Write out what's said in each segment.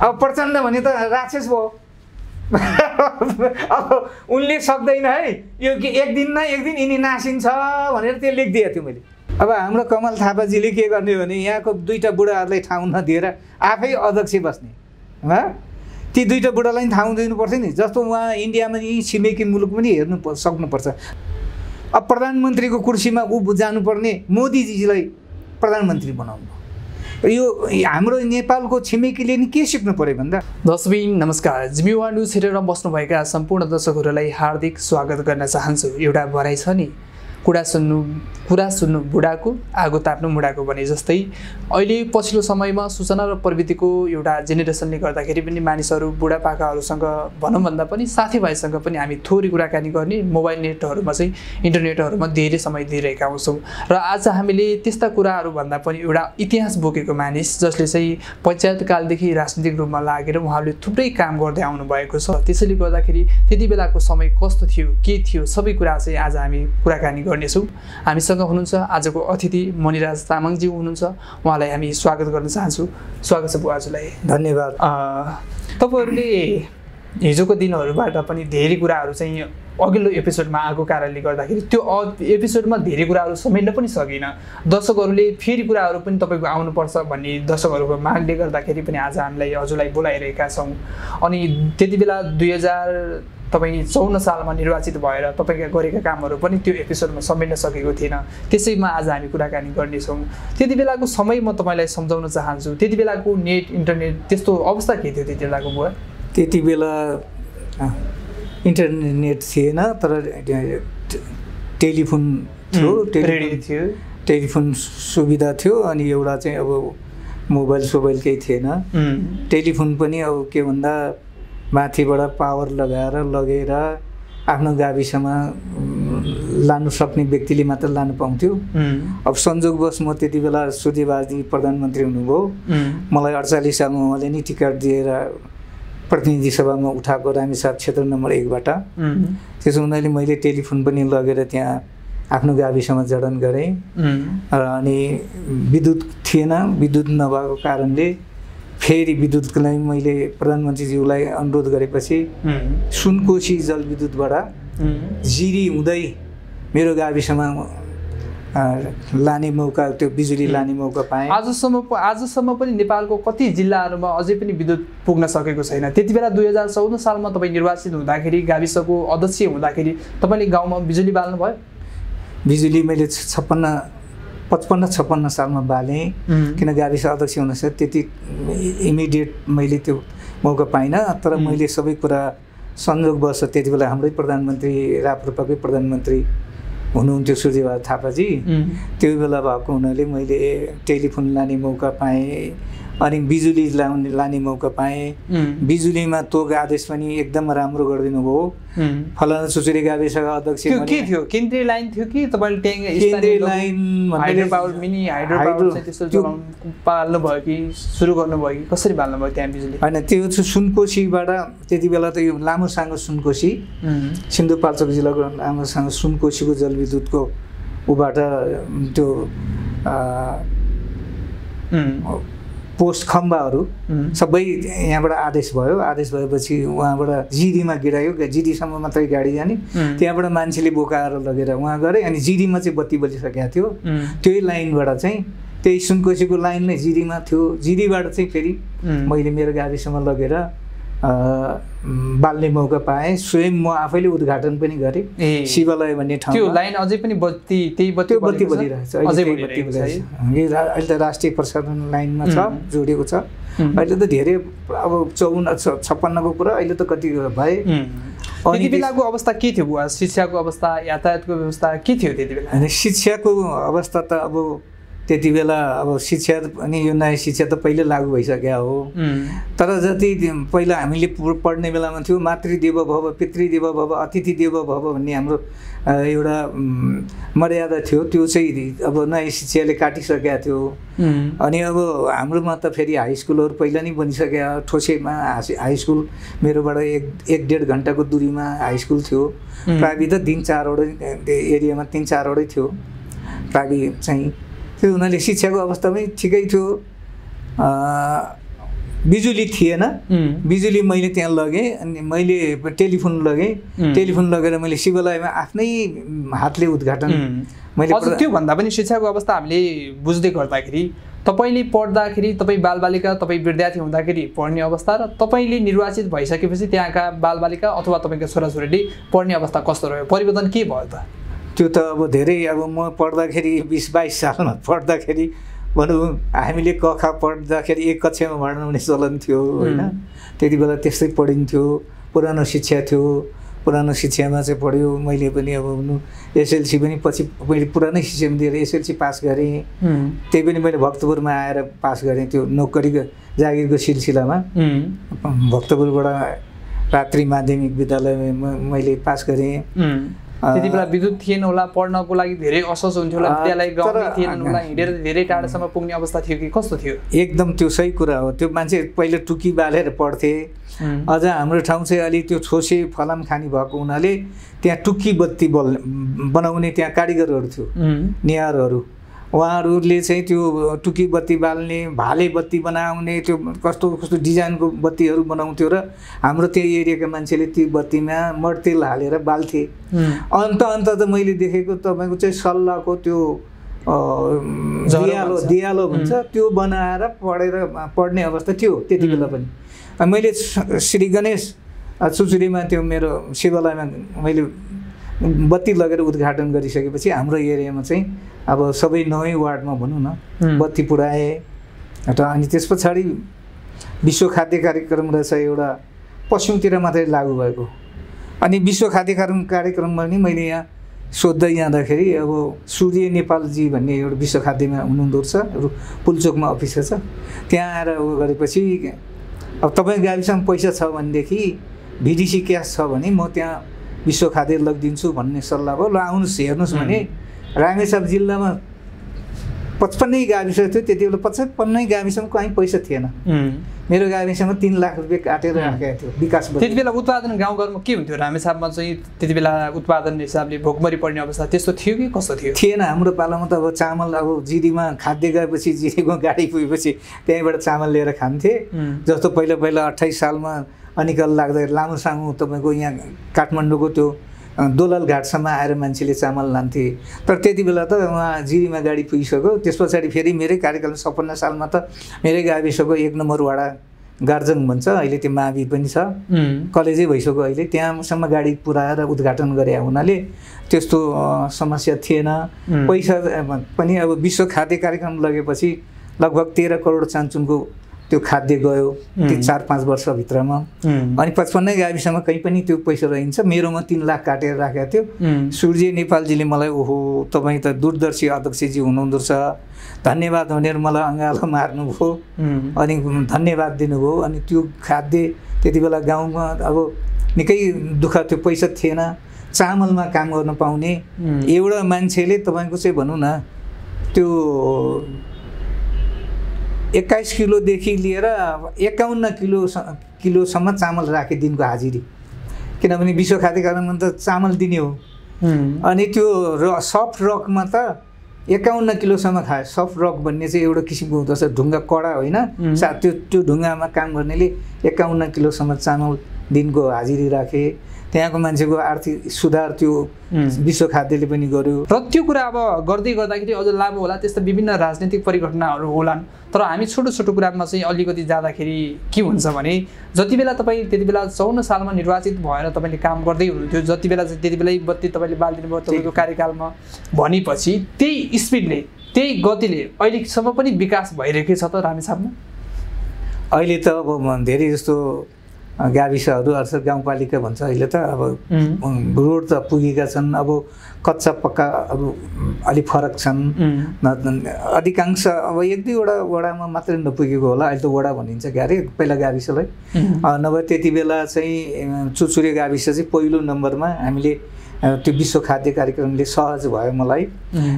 अब प्रचण्ड भने त राक्षस भयो। अब उनले सक्दैन है यो कि एक दिन न एक दिन यिनी नासिन्छ भनेर त्यो लेखिदिएको थियो मैले। अब हाम्रो कमल थापाजीले के गर्ने भने यहाँको दुईटा बुढाहरूलाई ठाउँ नदिएर आफै अध्यक्ष बस्ने, ती दुईटा बुढालाई पनि ठाउँ दिनुपर्छ नि। जस्तो उहाँ इन्डियामा यी छिमेकी मुलुक पनि हेर्नु सक्नुपर्छ। अब प्रधानमन्त्रीको कुर्सीमा ऊ जानुपर्ने मोदीजीलाई प्रधानमन्त्री बनाउनु, यो हाम्रो नेपालको छिमेकीले नि के सिक्नु पर्यो भन्दा। दर्शकबिन नमस्कार, जिम्मेवार न्युज हेरेर बस्नुभएका सम्पूर्ण दर्शकहरूलाई हार्दिक स्वागत गर्न चाहन्छु। एउटा भनाइ छ नि, कुरा सुन्नु बुढाको, आगो ताप्नु मुढाको भने जस्तै अहिले पछिल्लो समयमा सूचना र प्रविधिको एउटा जेनेरेसनले गर्दाखेरि पनि मानिसहरू बुढापाकाहरूसँग भनौँ भन्दा पनि साथीभाइसँग पनि हामी थोरै कुराकानी गर्ने मोबाइल नेटहरूमा चाहिँ इन्टरनेटहरूमा धेरै समय दिइरहेका हुन्छौँ। र आज हामीले त्यस्ता कुराहरू भन्दा पनि एउटा इतिहास बोकेको मानिस जसले चाहिँ पञ्चायतकालदेखि राजनीतिक रूपमा लागेर उहाँले थुप्रै काम गर्दै आउनुभएको छ। त्यसैले गर्दाखेरि त्यति बेलाको समय कस्तो थियो, के थियो, सबै कुरा चाहिँ आज हामी कुराकानी गर्नेछौँ। हामीसँग हुनुहुन्छ आजको अतिथि मणिराज तामाङजी हुनुहुन्छ, उहाँलाई हामी स्वागत गर्न चाहन्छु। स्वागत छ बुवा हजुरलाई। धन्यवाद। तपाईँहरूले हिजोको दिनहरूबाट पनि धेरै कुराहरू चाहिँ अघिल्लो एपिसोडमा आएको कारणले गर्दाखेरि त्यो एपिसोडमा धेरै कुराहरू समेट्न पनि सकिन। दर्शकहरूले फेरि कुराहरू पनि तपाईँको आउनुपर्छ भन्ने दर्शकहरूको मागले गर्दाखेरि पनि आज हामीलाई हजुरलाई बोलाइरहेका छौँ। अनि त्यति बेला 2054 सालमा निर्वाचित भएर तपाईँका गरेका कामहरू पनि त्यो एपिसोडमा समेट्न सकेको थिएन। त्यसैमा आज हामी कुराकानी गर्नेछौँ। त्यति बेलाको समय म तपाईँलाई सम्झाउन चाहन्छु। त्यति बेलाको नेट इन्टरनेट त्यस्तो अवस्था के थियो त्यति बेलाको बुवा? त्यति बेला इन्टरनेट थिएन, तर टेलिफोन थियो, रेडियो थियो, टेलिफोन सुविधा थियो। अनि एउटा चाहिँ अब मोबाइल सोबाइल केही थिएन। टेलिफोन पनि अब के भन्दा माथिबाट पावर लगेर आफ्नो गाविसमा लानु सक्ने व्यक्तिले मात्र लानु पाउँथ्यो। अब संयोगवश म त्यति बेला सूर्यबाजी प्रधानमन्त्री हुनुभयो। मलाई 48 सालमा उहाँले नि टिकट दिएर प्रतिनिधि सभामा उठाएको रामेछाप क्षेत्र नम्बर 1 बाट। त्यसो हुनाले मैले टेलिफोन पनि लगेर त्यहाँ आफ्नो गाविसमा जडान गरेँ। अनि विद्युत थिएन, विद्युत नभएको कारणले फेरि विद्युतको लागि मैले प्रधानमन्त्रीज्यूलाई अनुरोध गरेपछि सुनकोशी जलविद्युतबाट जिरी हुँदै मेरो गाविसमा लाने मौका, त्यो बिजुली लाने मौका पाएँ। आजसम्म पनि नेपालको कति जिल्लाहरूमा अझै पनि विद्युत पुग्न सकेको छैन। त्यति बेला 2014 सालमा तपाईँ निर्वाचित हुँदाखेरि, गाविसको अध्यक्ष हुँदाखेरि तपाईँले गाउँमा बिजुली बाल्नु भयो? बिजुली मैले 55-56 सालमा बालेँ, किन गाविस अध्यक्ष हुनुहोस् त्यति इमिडिएट मैले त्यो मौका पाइनँ। तर मैले सबै कुरा संयोगवश त्यति बेला हाम्रै प्रधानमन्त्री राप्रपाकै प्रधानमन्त्री हुनुहुन्थ्यो सूर्यबहादुर थापाजी, त्यो बेला भएको हुनाले मैले टेलिफोन लाने मौका पाएँ। अनि बिजुली लाने मौका पाएँ। बिजुलीमा तोक आदेश पनि एकदम राम्रो गरिदिनु भयो। फलाना चुचुरी गाविसका अध्यक्ष के थियो? केन्द्रीय लाइन थियो कि तपाईँले केन्द्रीय line hydro power, mini hydro power चाहिँ त्यस्तो पाल्नु भयो कि सुरु गर्नुभयो कि कसरी बाल्नु भयो त्यहाँ बिजुली? होइन, त्यो चाहिँ सुनकोशीबाट त्यति बेला त यो लामोसाङ्गो सुनकोशी, सिन्धुपाल्चोक जिल्लाको लामोसाङ्गो सुनकोशीको जलविद्युतको उबाट त्यो पोस्ट खम्बाहरू सबै यहाँबाट आदेश भयो। आदेश भएपछि उहाँबाट जिरीमा गिरायो, जिरीसम्म मात्रै गाडी जाने, त्यहाँबाट मान्छेले बोकाएर लगेर उहाँ गरे। अनि जिरीमा चाहिँ बत्ती बलिसकेको थियो। त्यही लाइनबाट चाहिँ त्यही सुनकोशीको लाइन नै जिरीमा थियो। जिरीबाट चाहिँ फेरि मैले मेरो गाविसमा लगेर बाल्ने मौका पाएँ। स्वयं म आफैले उद्घाटन पनि गरेँ शिवालय भन्ने ठाउँमा। त्यो लाइन अझै पनि बत्ती बलिरहेछ। अहिले त राष्ट्रिय प्रसारण लाइनमा छ, जोडिएको छ। अहिले त धेरै अब 54-56 को कुरा, अहिले त कति भए। त्यति बेलाको अवस्था के थियो बुवा? शिक्षाको अवस्था, यातायातको व्यवस्था के थियो त्यति बेला? शिक्षाको अवस्था त अब त्यति बेला अब शिक्षा अनि यो नयाँ शिक्षा त पहिले लागू भइसक्यो हो। तर जति पहिला हामीले पढ्ने बेलामा थियो मातृदेवो भव, पितृदेवो भव, अतिथि देवो भव भन्ने हाम्रो एउटा मर्यादा थियो। त्यो चाहिँ अब नयाँ शिक्षाले काटिसकेको थियो। अनि अब हाम्रोमा त फेरि हाई स्कुलहरू पहिला नै बनिसक्यो। ठोसेमा हाई स्कुल मेरोबाट 1-1.5 घन्टाको दूरीमा हाई स्कुल थियो। प्राइभेट त 3-4वटै एरियामा 3-4वटै थियो प्राइभेट चाहिँ। त्यो हुनाले शिक्षाको अवस्था पनि ठिकै थियो। बिजुली थिएन, बिजुली मैले त्यहाँ लगेँ अनि मैले टेलिफोन लगेँ, टेलिफोन लगेर मैले शिवालयमा आफ्नै हातले उद्घाटन मैले। त्योभन्दा पनि शिक्षाको अवस्था हामीले बुझ्दै गर्दाखेरि तपाईँले पढ्दाखेरि, तपाईँ बालबालिका, तपाईँ विद्यार्थी हुँदाखेरि पढ्ने अवस्था र तपाईँले निर्वाचित भइसकेपछि त्यहाँका बालबालिका अथवा तपाईँका छोराछोरीले पढ्ने अवस्था कस्तो रह्यो, परिवर्तन के भयो त? त्यो त अब धेरै, अब म पढ्दाखेरि 20-22 सालमा पढ्दाखेरि भनौँ हामीले कखा पढ्दाखेरि एक कक्षामा भर्नाउने चलन थियो होइन। त्यति बेला त्यस्तै पढिन्थ्यो, पुरानो शिक्षा थियो, पुरानो शिक्षामा चाहिँ पढ्यो मैले पनि। अब एसएलसी पनि पछि मैले पुरानै शिक्षामा दिएर एसएलसी पास गरेँ, त्यही पनि मैले भक्तपुरमा आएर पास गरेँ। त्यो नोकरीको जागिरको सिलसिलामा भक्तपुरबाट रात्रि माध्यमिक विद्यालयमा मैले पास गरेँ। त्यति बेला विद्युत थिएन होला, पढ्नको लागि धेरै असहज हुन्थ्यो होला, विद्यालय गाउँमै थिएन होला, हिँडेर धेरै टाढासम्म पुग्ने अवस्था थियो कि कस्तो थियो? एकदम त्यो सही कुरा हो। त्यो मान्छे पहिले टुकी बालेर पढ्थे। अझ हाम्रो ठाउँ चाहिँ अलि त्यो छोसे फलाम खानी भएको हुनाले त्यहाँ टुकी बत्ती बनाउने त्यहाँ कारिगरहरू थियो, नेहारहरू। उहाँहरूले चाहिँ त्यो टुकी बत्ती बाल्ने, भाले बत्ती बनाउने, त्यो कस्तो कस्तो डिजाइनको बत्तीहरू बनाउँथ्यो र हाम्रो त्यही एरियाका मान्छेले ती बत्तीमा मट्तेल हालेर बाल्थे। अन्त त मैले देखेको तपाईँको चाहिँ सल्लाहको त्यो दियालो भन्छ, त्यो बनाएर पढ्ने अवस्था थियो त्यति बेला पनि। मैले श्री गणेश चुचुरीमा त्यो मेरो शिवालयमा मैले बत्ती लगेर उद्घाटन गरिसकेपछि हाम्रो एरियामा चाहिँ अब सबै 9 वार्डमा भनौँ न बत्ती पुऱ्याएँ। अनि त्यस पछाडि विश्व खाद्य कार्यक्रम रहेछ एउटा, पश्चिमतिर मात्रै लागू भएको। अनि विश्व खाद्य कार्यक्रममा नि मैले यहाँ सोध्दै जाँदाखेरि अब सूर्य नेपालजी भन्ने एउटा विश्व खाद्यमा हुनुहुँदो रहेछ, पुलचोकमा अफिस छ, त्यहाँ आएर गरेपछि अब तपाईँ गाविसमा पैसा छ भनेदेखि भिडिसी क्यास छ भने म त्यहाँ विश्व खाद्य लगिदिन्छु भन्ने सल्लाह भयो। ल आउनुहोस् हेर्नुहोस् भने रामेछाप जिल्लामा 55 गाविस थियो त्यति बेला। 55 गाविसमा कहीँ पैसा थिएन। मेरो गाविसमा 3 लाख रुपियाँ काटेर राखेको थियो विकास। त्यति बेला उत्पादन गाउँघरमा के हुन्थ्यो? रामेछापमा चाहिँ त्यति बेला उत्पादन हिसाबले भोकमरी पर्ने अवस्था त्यस्तो थियो कि कस्तो थियो? थिएन। हाम्रो पालामा त अब चामल अब जिरीमा खाद्य गएपछि जिरीको गाडी पुगेपछि त्यहीँबाट चामल लिएर खान्थे। जस्तो पहिला 28 सालमा अनिकल लाग्दा लामो सामु तपाईँको यहाँ काठमाडौँको त्यो दोलाल घाटसम्म आएर मान्छेले चामल लान्थे। तर त्यति बेला त उहाँ जिरीमा गाडी पुगिसक्यो। त्यस पछाडि फेरि मेरै कार्यकाल 56 सालमा त मेरै गाविसको 1 नम्बर वडा गार्जङ भन्छ, अहिले त्यो मावि पनि छ, कलेजै भइसक्यो अहिले, त्यहाँसम्म गाडी पुऱ्याएर उद्घाटन गरे हुनाले त्यस्तो समस्या थिएन। पैसा पनि अब विश्व खाद्य कार्यक्रम लगेपछि लगभग 13 करोड चान्चुनको त्यो खाद्य गयो त्यो 4-5 वर्षभित्रमा। अनि 55 गाविसमा कहीँ पनि त्यो पैसा रहन्छ। मेरोमा 3 लाख काटेर राखेको थियो। सूर्य नेपालजीले मलाई ओहो तपाईँ त दूरदर्शी अध्यक्षजी हुनुहुँदो रहेछ, धन्यवाद भनेर मलाई अँगालो मार्नुभयो अनि धन्यवाद दिनुभयो। अनि त्यो खाद्य त्यति बेला गाउँमा अब निकै दुःख थियो, पैसा थिएन, चामलमा काम गर्न पाउने एउटा मान्छेले तपाईँको चाहिँ भनौँ न त्यो 21 किलोदेखि लिएर 51 किलोसम्म चामल राखे दिनको हाजिरी। किनभने विश्व खाद्य कार्यक्रममा त चामल दिने हो। अनि त्यो सफ्ट रकमा त 51 किलोसम्म खायो। सफ्ट रक भन्ने चाहिँ एउटा किसिमको हुँदो रहेछ, ढुङ्गा कडा होइन, त्यो ढुङ्गामा काम गर्नेले 51 किलोसम्म चामल दिनको हाजिरी राखे। त्यहाँको मान्छेको आर्थिक सुधार त्यो विश्व खाद्यले पनि गर्यो। र त्यो कुरा अब गर्दै गर्दाखेरि अझ लाभ होला, त्यस्ता विभिन्न राजनीतिक परिघटनाहरू होलान्। तर हामी छोटो छोटो कुरामा चाहिँ अलिकति जाँदाखेरि के हुन्छ भने जति बेला तपाईँ त्यति बेला 54 सालमा निर्वाचित भएर तपाईँले काम गर्दै हुनुहुन्थ्यो, जति बेला चाहिँ त्यति बेलै बत्ती तपाईँले बालिदिनु भयो तपाईँको कार्यकालमा, भनेपछि त्यही स्पिडले त्यही गतिले अहिलेसम्म पनि विकास भइरहेको छ त रामेछापमा? अहिले त अब धेरै जस्तो गाविसहरू अर्थात् गाउँपालिका भन्छ अहिले त अब रोड त पुगेका छन्। अब कच्चा पक्काहरू अलिक फरक छन्। अधिकांश अब 1-2 वडामा मात्रै नपुगेको होला, अहिले त वडा भनिन्छ क्यारे पहिला गाविसलाई। नभए त्यति बेला चाहिँ चुचुरे गाविस चाहिँ पहिलो नम्बरमा हामीले त्यो विश्व खाद्य कार्यक्रमले सहज भयो मलाई,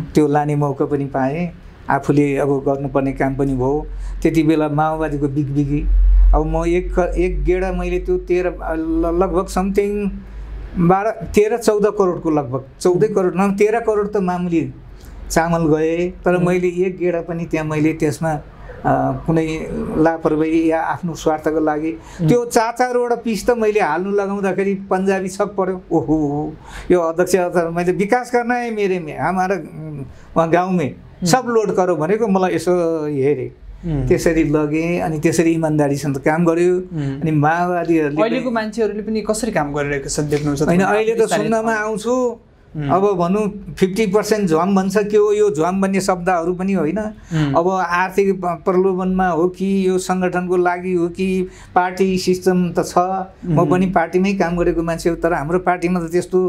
त्यो लाने मौका पनि पाएँ, आफूले अब गर्नुपर्ने काम पनि भयो। त्यति बेला माओवादीको बिगबिगी अब म एक गेडा मैले त्यो 13 लगभग समथिङ 13-14 करोडको लगभग 14 करोड न 13 करोड त मामुली चामल गए। तर मैले एक गेडा पनि त्यहाँ मैले त्यसमा कुनै लापरवाही या आफ्नो स्वार्थको लागि त्यो 4-4वटा पिस त मैले हाल्नु लगाउँदाखेरि पन्जाबी छक पर्यो। ओहो यो अध्यक्ष मैले विकास करना है मेरे में हमारा गाउँ में सब लोड करो भनेको मलाई यसो हेरेँ त्यसरी लगेँ अनि त्यसरी इमान्दारीसँग काम गर्यो। अनि माओवादीहरूले अहिलेको मान्छेहरूले पनि कसरी काम गरिरहेको छ देख्नुहुन्छ? होइन अहिले त सुन्नमा आउँछु अब भनौँ 50% झ्वाम भन्छ के हो यो झ्वाम भन्ने शब्दहरू पनि होइन। अब आर्थिक प्रलोभनमा हो कि यो सङ्गठनको लागि हो कि पार्टी सिस्टम त छ। म पनि पार्टीमै काम गरेको मान्छे हो तर हाम्रो पार्टीमा त त्यस्तो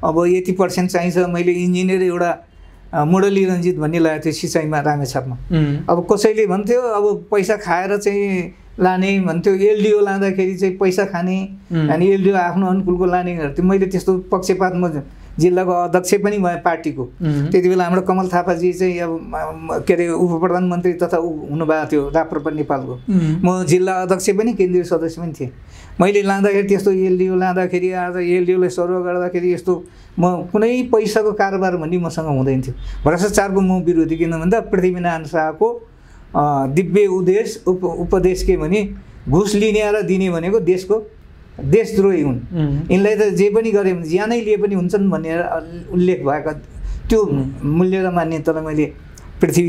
अब 80% चाहिन्छ। मैले इन्जिनियर एउटा मुरली रञ्जित भन्ने लगाएको थियो सिँचाइमा रामेछापमा। अब कसैले भन्थ्यो अब पैसा खाएर चाहिँ लाने भन्थ्यो, एलडिओ लाँदाखेरि चाहिँ पैसा खाने अनि एलडिओ आफ्नो अनुकूलको लाने गर्थ्यो। मैले त्यस्तो पक्षपात म जिल्लाको अध्यक्ष पनि भएँ पार्टीको। त्यति बेला हाम्रो कमल थापाजी चाहिँ अब के अरे उप प्रधानमन्त्री तथा हुनुभएको थियो राप्रपा नेपालको। म जिल्ला अध्यक्ष पनि केन्द्रीय सदस्य पनि थिएँ। मैले लाँदाखेरि त्यस्तो एलडिओ लाँदाखेरि आज एलडिओलाई सर्व गर्दाखेरि यस्तो म कुनै पैसाको कारोबार भन्ने मसँग हुँदैन थियो। भ्रष्टाचारको म विरोधी किन भन्दा पृथ्वीनारायण शाहको दिव्य उपदेश के भने घुस लिने र दिने भनेको देशद्रोही हुन्, यिनलाई त जे पनि गरे भने ज्यानै लिए पनि हुन्छन् भनेर उल्लेख भएको त्यो मूल्य र मान्यतालाई मैले पृथ्वी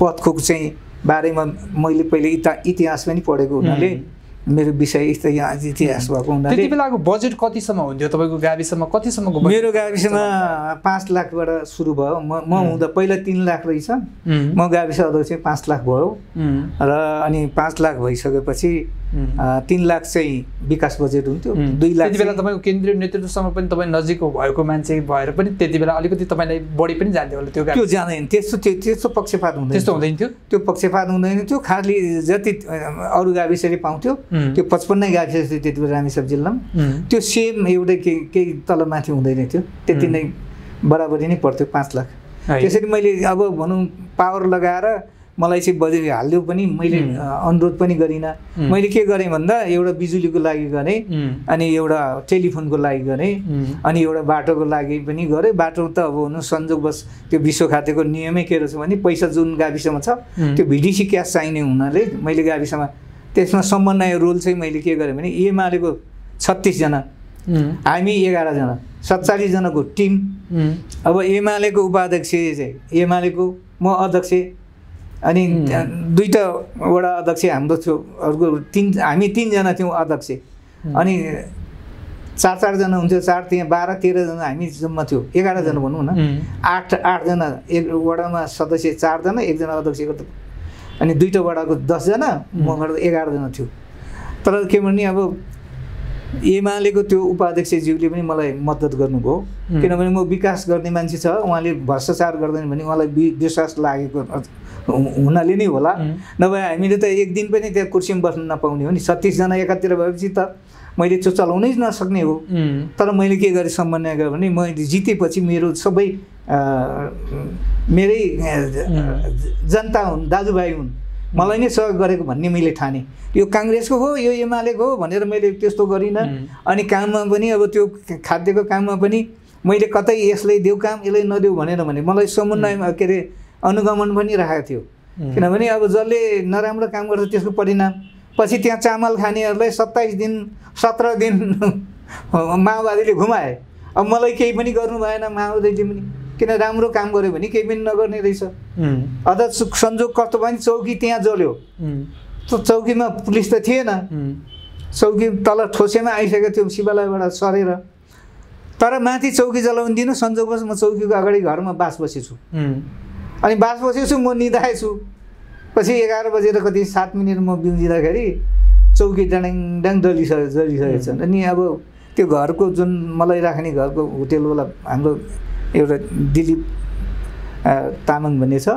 पथको चाहिँ बारेमा मैले पहिले इतिहास पनि पढेको हुनाले मेरो विषय इतिहास भएको हुनाले त्यति बेलाको बजेट कतिसम्म हुन्थ्यो तपाईँको गाविसमा? कतिसम्मको? मेरो गाविसमा 5 लाखबाट सुरु भयो। म हुँदा पहिला 3 लाख रहेछ, म गाविस अध्यक्ष 5 लाख भयो र अनि 5 लाख भइसकेपछि 3 लाख चाहिँ विकास बजेट हुन्थ्यो। 2 लाख त्यति बेला तपाईँको केन्द्रीय नेतृत्वसँग पनि तपाईँ नजिक भएको मान्छे भएर पनि त्यति बेला अलिकति तपाईँलाई बढी पनि जान्थ्यो होला? त्यो जाँदैन, त्यस्तो पक्षपात हुँदैन। त्यस्तो हुँदैन थियो? त्यो पक्षपात हुँदैन थियो। खालि जति अरू गाविसले पाउँथ्यो त्यो 55 गाविस थियो त्यति बेला रामेछाप जिल्लामा। त्यो सेम एउटै केही तलमाथि हुँदैन थियो, त्यति नै बराबरी नै पर्थ्यो 5 लाख। त्यसरी मैले अब भनौँ पावर लगाएर मलाई चाहिँ बजेट हाल्यो पनि मैले अनुरोध पनि गरिनँ। मैले के गरेँ भन्दा एउटा बिजुलीको लागि गरेँ, अनि एउटा टेलिफोनको लागि गरेँ, अनि एउटा बाटोको लागि पनि गरेँ। बाटो त अब हुनु संयोगवश त्यो विश्व खाद्यको नियमै के रहेछ भने पैसा जुन गाविसमा छ त्यो भिडिसी क्यास चाहिने हुनाले मैले गाविसमा त्यसमा समन्वय रोल चाहिँ मैले के गरेँ भने एमालेको 36 जना, हामी 11 जना, 47 जनाको टिम। अब एमालेको उपाध्यक्ष चाहिँ एमालेको, म अध्यक्ष, अनि 2टा वडा अध्यक्ष हाम्रो थियो, अर्को हामी 3 जना थियौँ अध्यक्ष, अनि 4 जना हुन्थ्यो, 4 त्यहाँ 12-13 जना हामी जम्मा थियो, 11 जना भनौँ न। 8 जना एक वडामा सदस्य, 4 जना, 1 जना अध्यक्षको, अनि 2टा वडाको 10 जना, मबाट 11 जना थियो। तर के भने अब एमालेको त्यो उपाध्यक्षज्यूले पनि मलाई मद्दत गर्नुभयो, किनभने म विकास गर्ने मान्छे छ, उहाँले भ्रष्टाचार गर्दैन भने उहाँलाई विश्वास लागेको हुनाले नै होला। नभए हामीले त एक दिन पनि त्यहाँ कुर्सीमा बस्न नपाउने हो नि। 36 जना एकातिर भएपछि त मैले त्यो चलाउनै नसक्ने हो। तर मैले के गरेँ समन्वय गरेँ भने मैले जितेपछि मेरो सबै मेरै जनता हुन्, दाजुभाइ हुन्, मलाई नै सहयोग गरेको भन्ने मैले ठाने। यो काङ्ग्रेसको हो, यो एमालेको हो भनेर मैले त्यस्तो गरिनँ। अनि काममा पनि अब त्यो खाद्यको काममा पनि मैले कतै यसलाई देऊ काम यसलाई नदेऊ भनेर भने मलाई समन्वयमा के अरे अनुगमन पनि राखेको थियो। किनभने अब जसले नराम्रो काम गर्छ त्यसको परिणाम पछि त्यहाँ चामल खानेहरूलाई 27 दिन 17 दिन माओवादीले घुमाए। अब मलाई केही पनि गर्नु भएन माओवादीले पनि, किन राम्रो काम गर्यो भने केही पनि नगर्ने रहेछ। अझ संजोग कस्तो भने चौकी त्यहाँ जल्यो, त्यो चौकीमा पुलिस त थिएन, चौकी तल ठोसेमा आइसकेको थियो शिवालयबाट सरेर। तर माथि चौकी जलाउनु दिनु, संजोगवश म चौकीको अगाडि घरमा बास बसेछु, अनि बास बसेछु, म निधाएछु। पछि 11 बजेर कति 7 मिनट म बिउजिँदाखेरि चौकी डाङ जलिसकेको छ। अनि अब त्यो घरको जुन मलाई राख्ने घरको होटेलवाला हाम्रो एउटा दिलीप तामाङ भन्ने छ,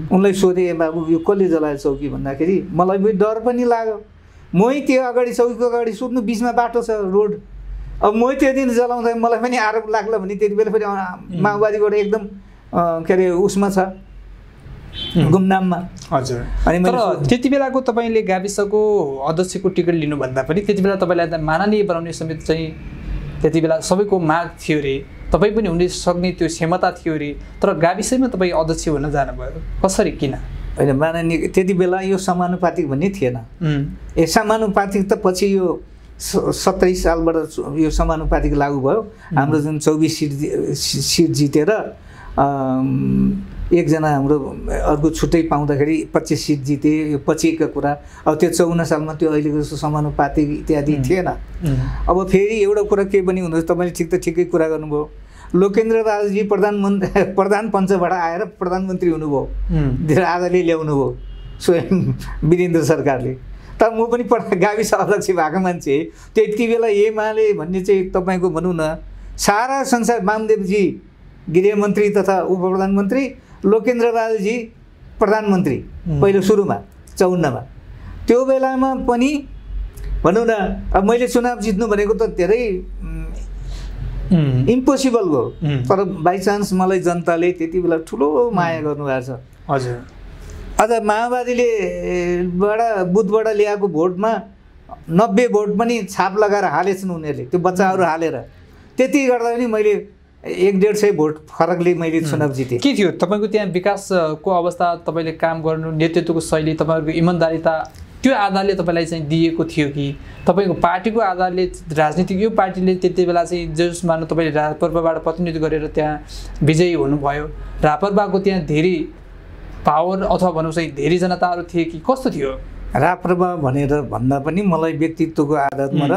उनलाई सोधेँ बाबु यो कसले जलायो चौकी भन्दाखेरि मलाई पनि डर पनि लाग्यो। मै त्यो अगाडि चौकीको अगाडि सुत्नु, बिचमा बाटो छ रोड, अब मै त्यो दिन जलाउँदा मलाई पनि आरोप लाग्ला भने त्यति बेला फेरि माओवादीबाट एकदम के अरे उसमा छ गुमनाममा। हजुर। अनि तर त्यति बेलाको तपाईँले गाविसको अध्यक्षको टिकट लिनुभन्दा पनि त्यति बेला तपाईँलाई माननीय बनाउने समेत चाहिँ त्यति बेला सबैको माग थियो अरे, तपाईँ पनि हुन सक्ने त्यो क्षमता थियो अरे, तर गाविसैमा तपाईँ अध्यक्ष हुन जानुभयो, कसरी, किन? होइन माननीय त्यति बेला यो समानुपातिक भन्ने थिएन। ए समानुपातिक त पछि यो 27 सालबाट यो समानुपातिक लागू भयो। हाम्रो जुन 24 सिट जितेर एकजना हाम्रो अर्को छुट्टै पाउँदाखेरि 25 सिट जिते, यो पछिको कुरा। अब त्यो 54 सालमा त्यो अहिलेको जस्तो समानुपातिक इत्यादि थिएन। अब फेरि एउटा कुरा के पनि हुँदैछ, तपाईँले ठिकै कुरा गर्नुभयो। लोकेन्द्र राजजी प्रधान पञ्चबाट आएर प्रधानमन्त्री हुनुभयो, राजाले ल्याउनु भयो स्वयं वीरेन्द्र सरकारले। तर म पनि गाविस अध्यक्ष भएको मान्छे, त्यति बेला एमाले भन्ने चाहिँ तपाईँको भनौँ न सारा संसार, वामदेवजी गृहमन्त्री तथा उपप्रधानमन्त्री, लोकेन्द्र राजजी प्रधानमन्त्री पहिलो सुरुमा 54 मा। त्यो बेलामा पनि भनौँ न अब मैले चुनाव जित्नु भनेको त धेरै इम्पोसिबल भयो, तर बाइचान्स मलाई जनताले त्यति बेला ठुलो माया गर्नुभएको छ। हजुर। अझ माओवादीले बुथबाट ल्याएको भोटमा 90 भोट पनि छाप लगाएर हालेछन् उनीहरूले, त्यो बच्चाहरू हालेर। त्यति गर्दा पनि मैले 150 भोट फरकले मैले चुनाव जितेँ। के थियो तपाईँको त्यहाँ विकासको अवस्था, तपाईँले काम गर्नु, नेतृत्वको शैली, तपाईँहरूको इमान्दारिता, त्यो आधारले तपाईँलाई चाहिँ दिएको थियो कि तपाईँको पार्टीको आधारले, राजनीतिक यो पार्टीले त्यति बेला चाहिँ जस मान्नु तपाईँले राप्रपाबाट प्रतिनिधित्व गरेर त्यहाँ विजयी हुनुभयो, राप्रपाको त्यहाँ धेरै पावर अथवा भनौँ चाहिँ धेरै जनताहरू थिए कि कस्तो थियो? राप्रपा भनेर भन्दा पनि मलाई व्यक्तित्वको आधारमा र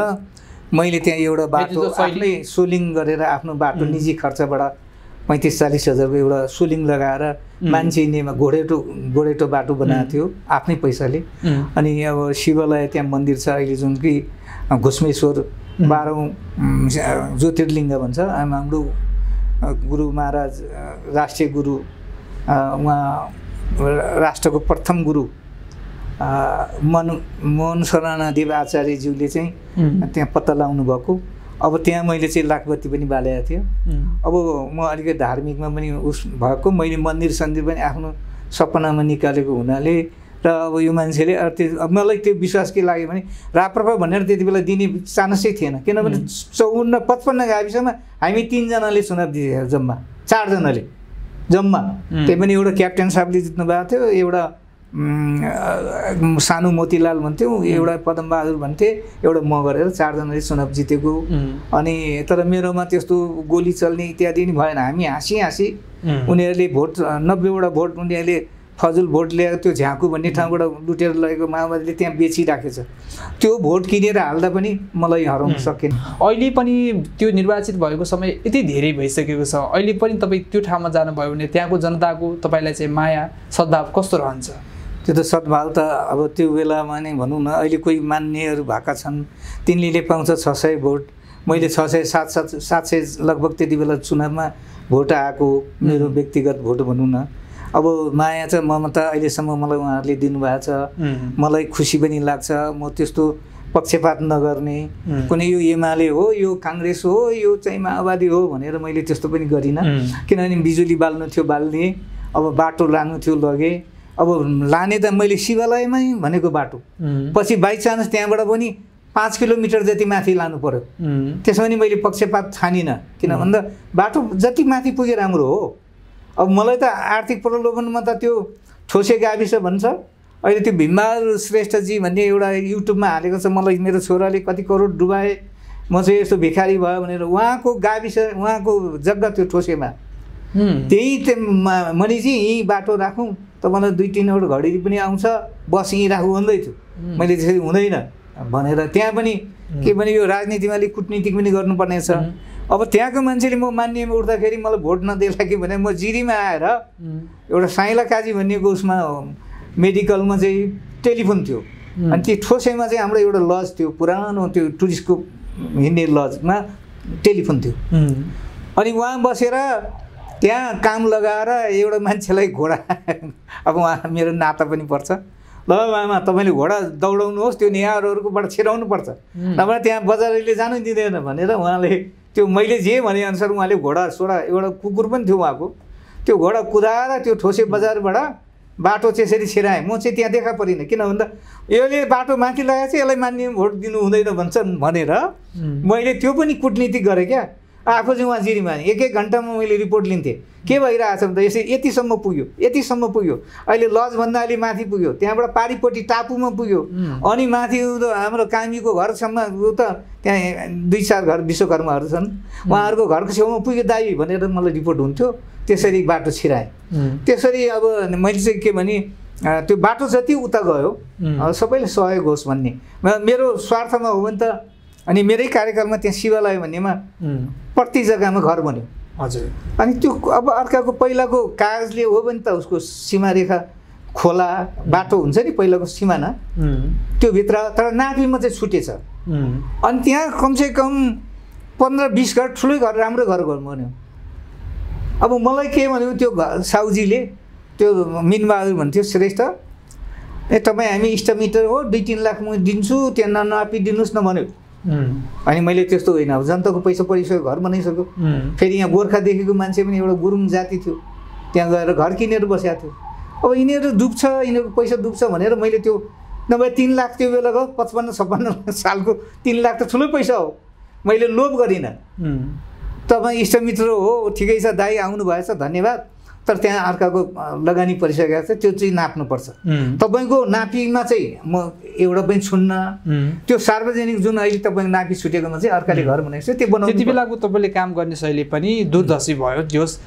मैले त्यहाँ एउटा बाटो आफ्नै सोलिङ गरेर आफ्नो बाटो निजी खर्चबाट 35-40 हजारको एउटा सोलिङ लगाएर मान्छे हिँड्नेमा घोडेटो बाटो बनाएको थियो आफ्नै पैसाले। अनि अब शिवालय त्यहाँ मन्दिर छ अहिले जुन कि घुस्मेश्वर 12औं ज्योतिर्लिङ्ग भन्छ। हाम्रो गुरु महाराज, राष्ट्रिय गुरु, उहाँ राष्ट्रको प्रथम गुरु मोहन शरणदेव आचार्यज्यूले चाहिँ त्यहाँ पत्ता लगाउनु भएको। अब त्यहाँ मैले चाहिँ लाखबत्ती पनि बालेको थियो। अब म अलिकति धार्मिकमा पनि उस भएको, मैले मन्दिर सन्दिर पनि आफ्नो सपनामा निकालेको हुनाले र अब यो मान्छेले अब मलाई त्यो विश्वास के लाग्यो भने राप्रपा भनेर त्यति बेला दिने चान्सै थिएन, किनभने 54-55 गाविसमा हामी 3 जनाले चुनाव दिए, जम्मा 4 जनाले जम्मा। त्यही पनि एउटा क्याप्टेन साहबले जित्नु भएको थियो, एउटा सानो मोतीलाल भन्थ्यो, एउटा पदमबहादुर भन्थे, एउटा म गरेर 4 जनाले चुनाव जितेको। अनि तर मेरोमा त्यस्तो गोली चल्ने इत्यादि नि भएन। हामी हाँसी उनीहरूले भोट 90वटा भोट उनीहरूले फजुल भोट ल्याएको, त्यो झ्याकु भन्ने ठाउँबाट लुटेर लगेको माओवादीले त्यहाँ बेचिराखेछ। त्यो भोट किनेर हाल्दा पनि मलाई हराउन सकेन। अहिले पनि त्यो निर्वाचित भएको समय यति धेरै भइसकेको छ, अहिले पनि तपाईँ त्यो ठाउँमा जानुभयो भने त्यहाँको जनताको तपाईँलाई चाहिँ माया सद्भाव कस्तो रहन्छ? त्यो त सद्भाव त अब त्यो बेलामा नै भनौँ न, अहिले कोही मान्नेहरू भएका छन्, तिनले पाउँछ 600 भोट, मैले 600-700 लगभग त्यति बेला चुनावमा भोट आएको, मेरो व्यक्तिगत भोट भनौँ न। अब माया चाहिँ ममता अहिलेसम्म मलाई उहाँहरूले दिनुभएको छ, मलाई खुसी पनि लाग्छ। म त्यस्तो पक्षपात नगर्ने, कुनै यो एमाले हो, यो काङ्ग्रेस हो, यो चाहिँ माओवादी हो भनेर मैले त्यस्तो पनि गरिनँ। किनभने बिजुली बाल्नु थियो बाल्ने, अब बाटो लानु थियो लगे। अब लाने त मैले शिवालयमै भनेको बाटो, पछि बाइचान्स त्यहाँबाट पनि 5 किलोमिटर जति माथि लानु पर्यो। त्यसमा पनि मैले पक्षपात ठानिनँ, किन भन्दा बाटो जति माथि पुगे राम्रो हो। अब मलाई त आर्थिक प्रलोभनमा त त्यो ठोसे गाविस भन्छ, अहिले त्यो भीमबहादुर श्रेष्ठजी भन्ने एउटा युट्युबमा हालेको छ, मलाई मेरो छोराले कति करोड डुबाए, म चाहिँ यस्तो भिखारी भयो भनेर। उहाँको गाविस, उहाँको जग्गा त्यो ठोसेमा, त्यही मनिजी यहीँ बाटो राखौँ, तपाईँलाई 2-3 घडी पनि आउँछ, बस यहीँ राखौँ भन्दै थियो। मैले त्यसरी हुँदैन भनेर त्यहाँ पनि के भने यो राजनीतिमा अलिक कुटनीतिक पनि गर्नुपर्ने छ। अब त्यहाँको मान्छेले म मान्नेमा उठ्दाखेरि मलाई भोट नदेला कि भने म जिरीमा आएर एउटा साइला काजी भन्नेको उसमा मेडिकलमा चाहिँ टेलिफोन थियो, अनि त्यो ठोसेमा चाहिँ हाम्रो एउटा लज थियो, पुरानो त्यो टुरिस्टको हिँड्ने लजमा टेलिफोन थियो। अनि उहाँ बसेर त्यहाँ काम लगाएर एउटा मान्छेलाई घोडा, अब उहाँ मेरो नाता पनि पर्छ, ल मामा तपाईँले घोडा दौडाउनुहोस्, त्यो नेहारहरूकोबाट छिराउनु पर्छ, नभए त्यहाँ बजारले जानु दिँदैन भनेर उहाँले त्यो मैले जे भनेअनुसार उहाँले घोडा सोडा, एउटा कुकुर पनि थियो उहाँको, त्यो घोडा कुदाएर त्यो ठोसे बजारबाट बाटो त्यसरी छिराएँ। म चाहिँ त्यहाँ देखा परिनँ, किन भन्दा यसले बाटो माथि लगाएर चाहिँ यसलाई मान्ने भोट दिनु हुँदैन भन्छन् भनेर मैले त्यो पनि कुटनीति गरेँ क्या। आफू चाहिँ उहाँ जिरीमा एक घन्टामा मैले रिपोर्ट लिन्थेँ के भइरहेछ भन्दा यसै यतिसम्म पुग्यो अहिले लजभन्दा अलि माथि पुग्यो त्यहाँबाट पारिपट्टि टापुमा पुग्यो अनि माथि हाम्रो कामीको घरसम्म त त्यहाँ 2-4 घर विश्वकर्माहरू छन् उहाँहरूको घरको छेउमा पुग्यो दाइ भनेर मलाई रिपोर्ट हुन्थ्यो त्यसरी बाटो छिराएँ त्यसरी अब मैले चाहिँ के भने त्यो बाटो जति उता गयो सबैले सहयोग होस् भन्ने मेरो स्वार्थमा हो भने त अनि मेरै कार्यकालमा त्यहाँ शिवालय भन्नेमा प्रति जग्गामा घर बन्यो हजुर अनि त्यो अब अर्काको पहिलाको कागजले हो भने त उसको सीमारेखा खोला बाटो हुन्छ नि पहिलाको सिमाना त्यो भित्र तर नापीमा चाहिँ छुटेछ अनि त्यहाँ कमसेकम 15-20 घर ठुलै घर राम्रो घर बन्यो अब मलाई के भन्यो त्यो साउजीले त्यो मिनबहादुर भन्थ्यो श्रेष्ठ तपाईँ हामी इष्टमिटर हो 2-3 लाख म दिन्छु त्यहाँ ननापिदिनुहोस् न भन्यो अनि मैले त्यस्तो होइन अब जनताको पैसा परिसक्यो घर बनाइसक्यो फेरि यहाँ गोर्खादेखिको मान्छे पनि एउटा गुरुङ जाति थियो त्यहाँ गएर घर किनेर बसेको थियो अब यिनीहरू डुब्छ यिनीहरूको पैसा डुब्छ भनेर मैले त्यो नभए 3 लाख त्यो बेलाको 55-56 सालको 3 लाख त ठुलो पैसा हो मैले लोभ गरिनँ तपाईँ इष्टमित्र हो ठिकै छ दाइ आउनु भएछ धन्यवाद तर त्यहाँ अर्काको लगानी परिसकेको छ त्यो चाहिँ नाप्नुपर्छ तपाईँको नापीमा चाहिँ म एउटा पनि छुन्न त्यो सार्वजनिक जुन अहिले तपाईँको नापी छुटेकोमा चाहिँ अर्काले घर बनाएको छ त्यो बनाउनु त्यति बेलाको तपाईँले काम गर्ने शैली पनि दूरदर्शी भयो जोस्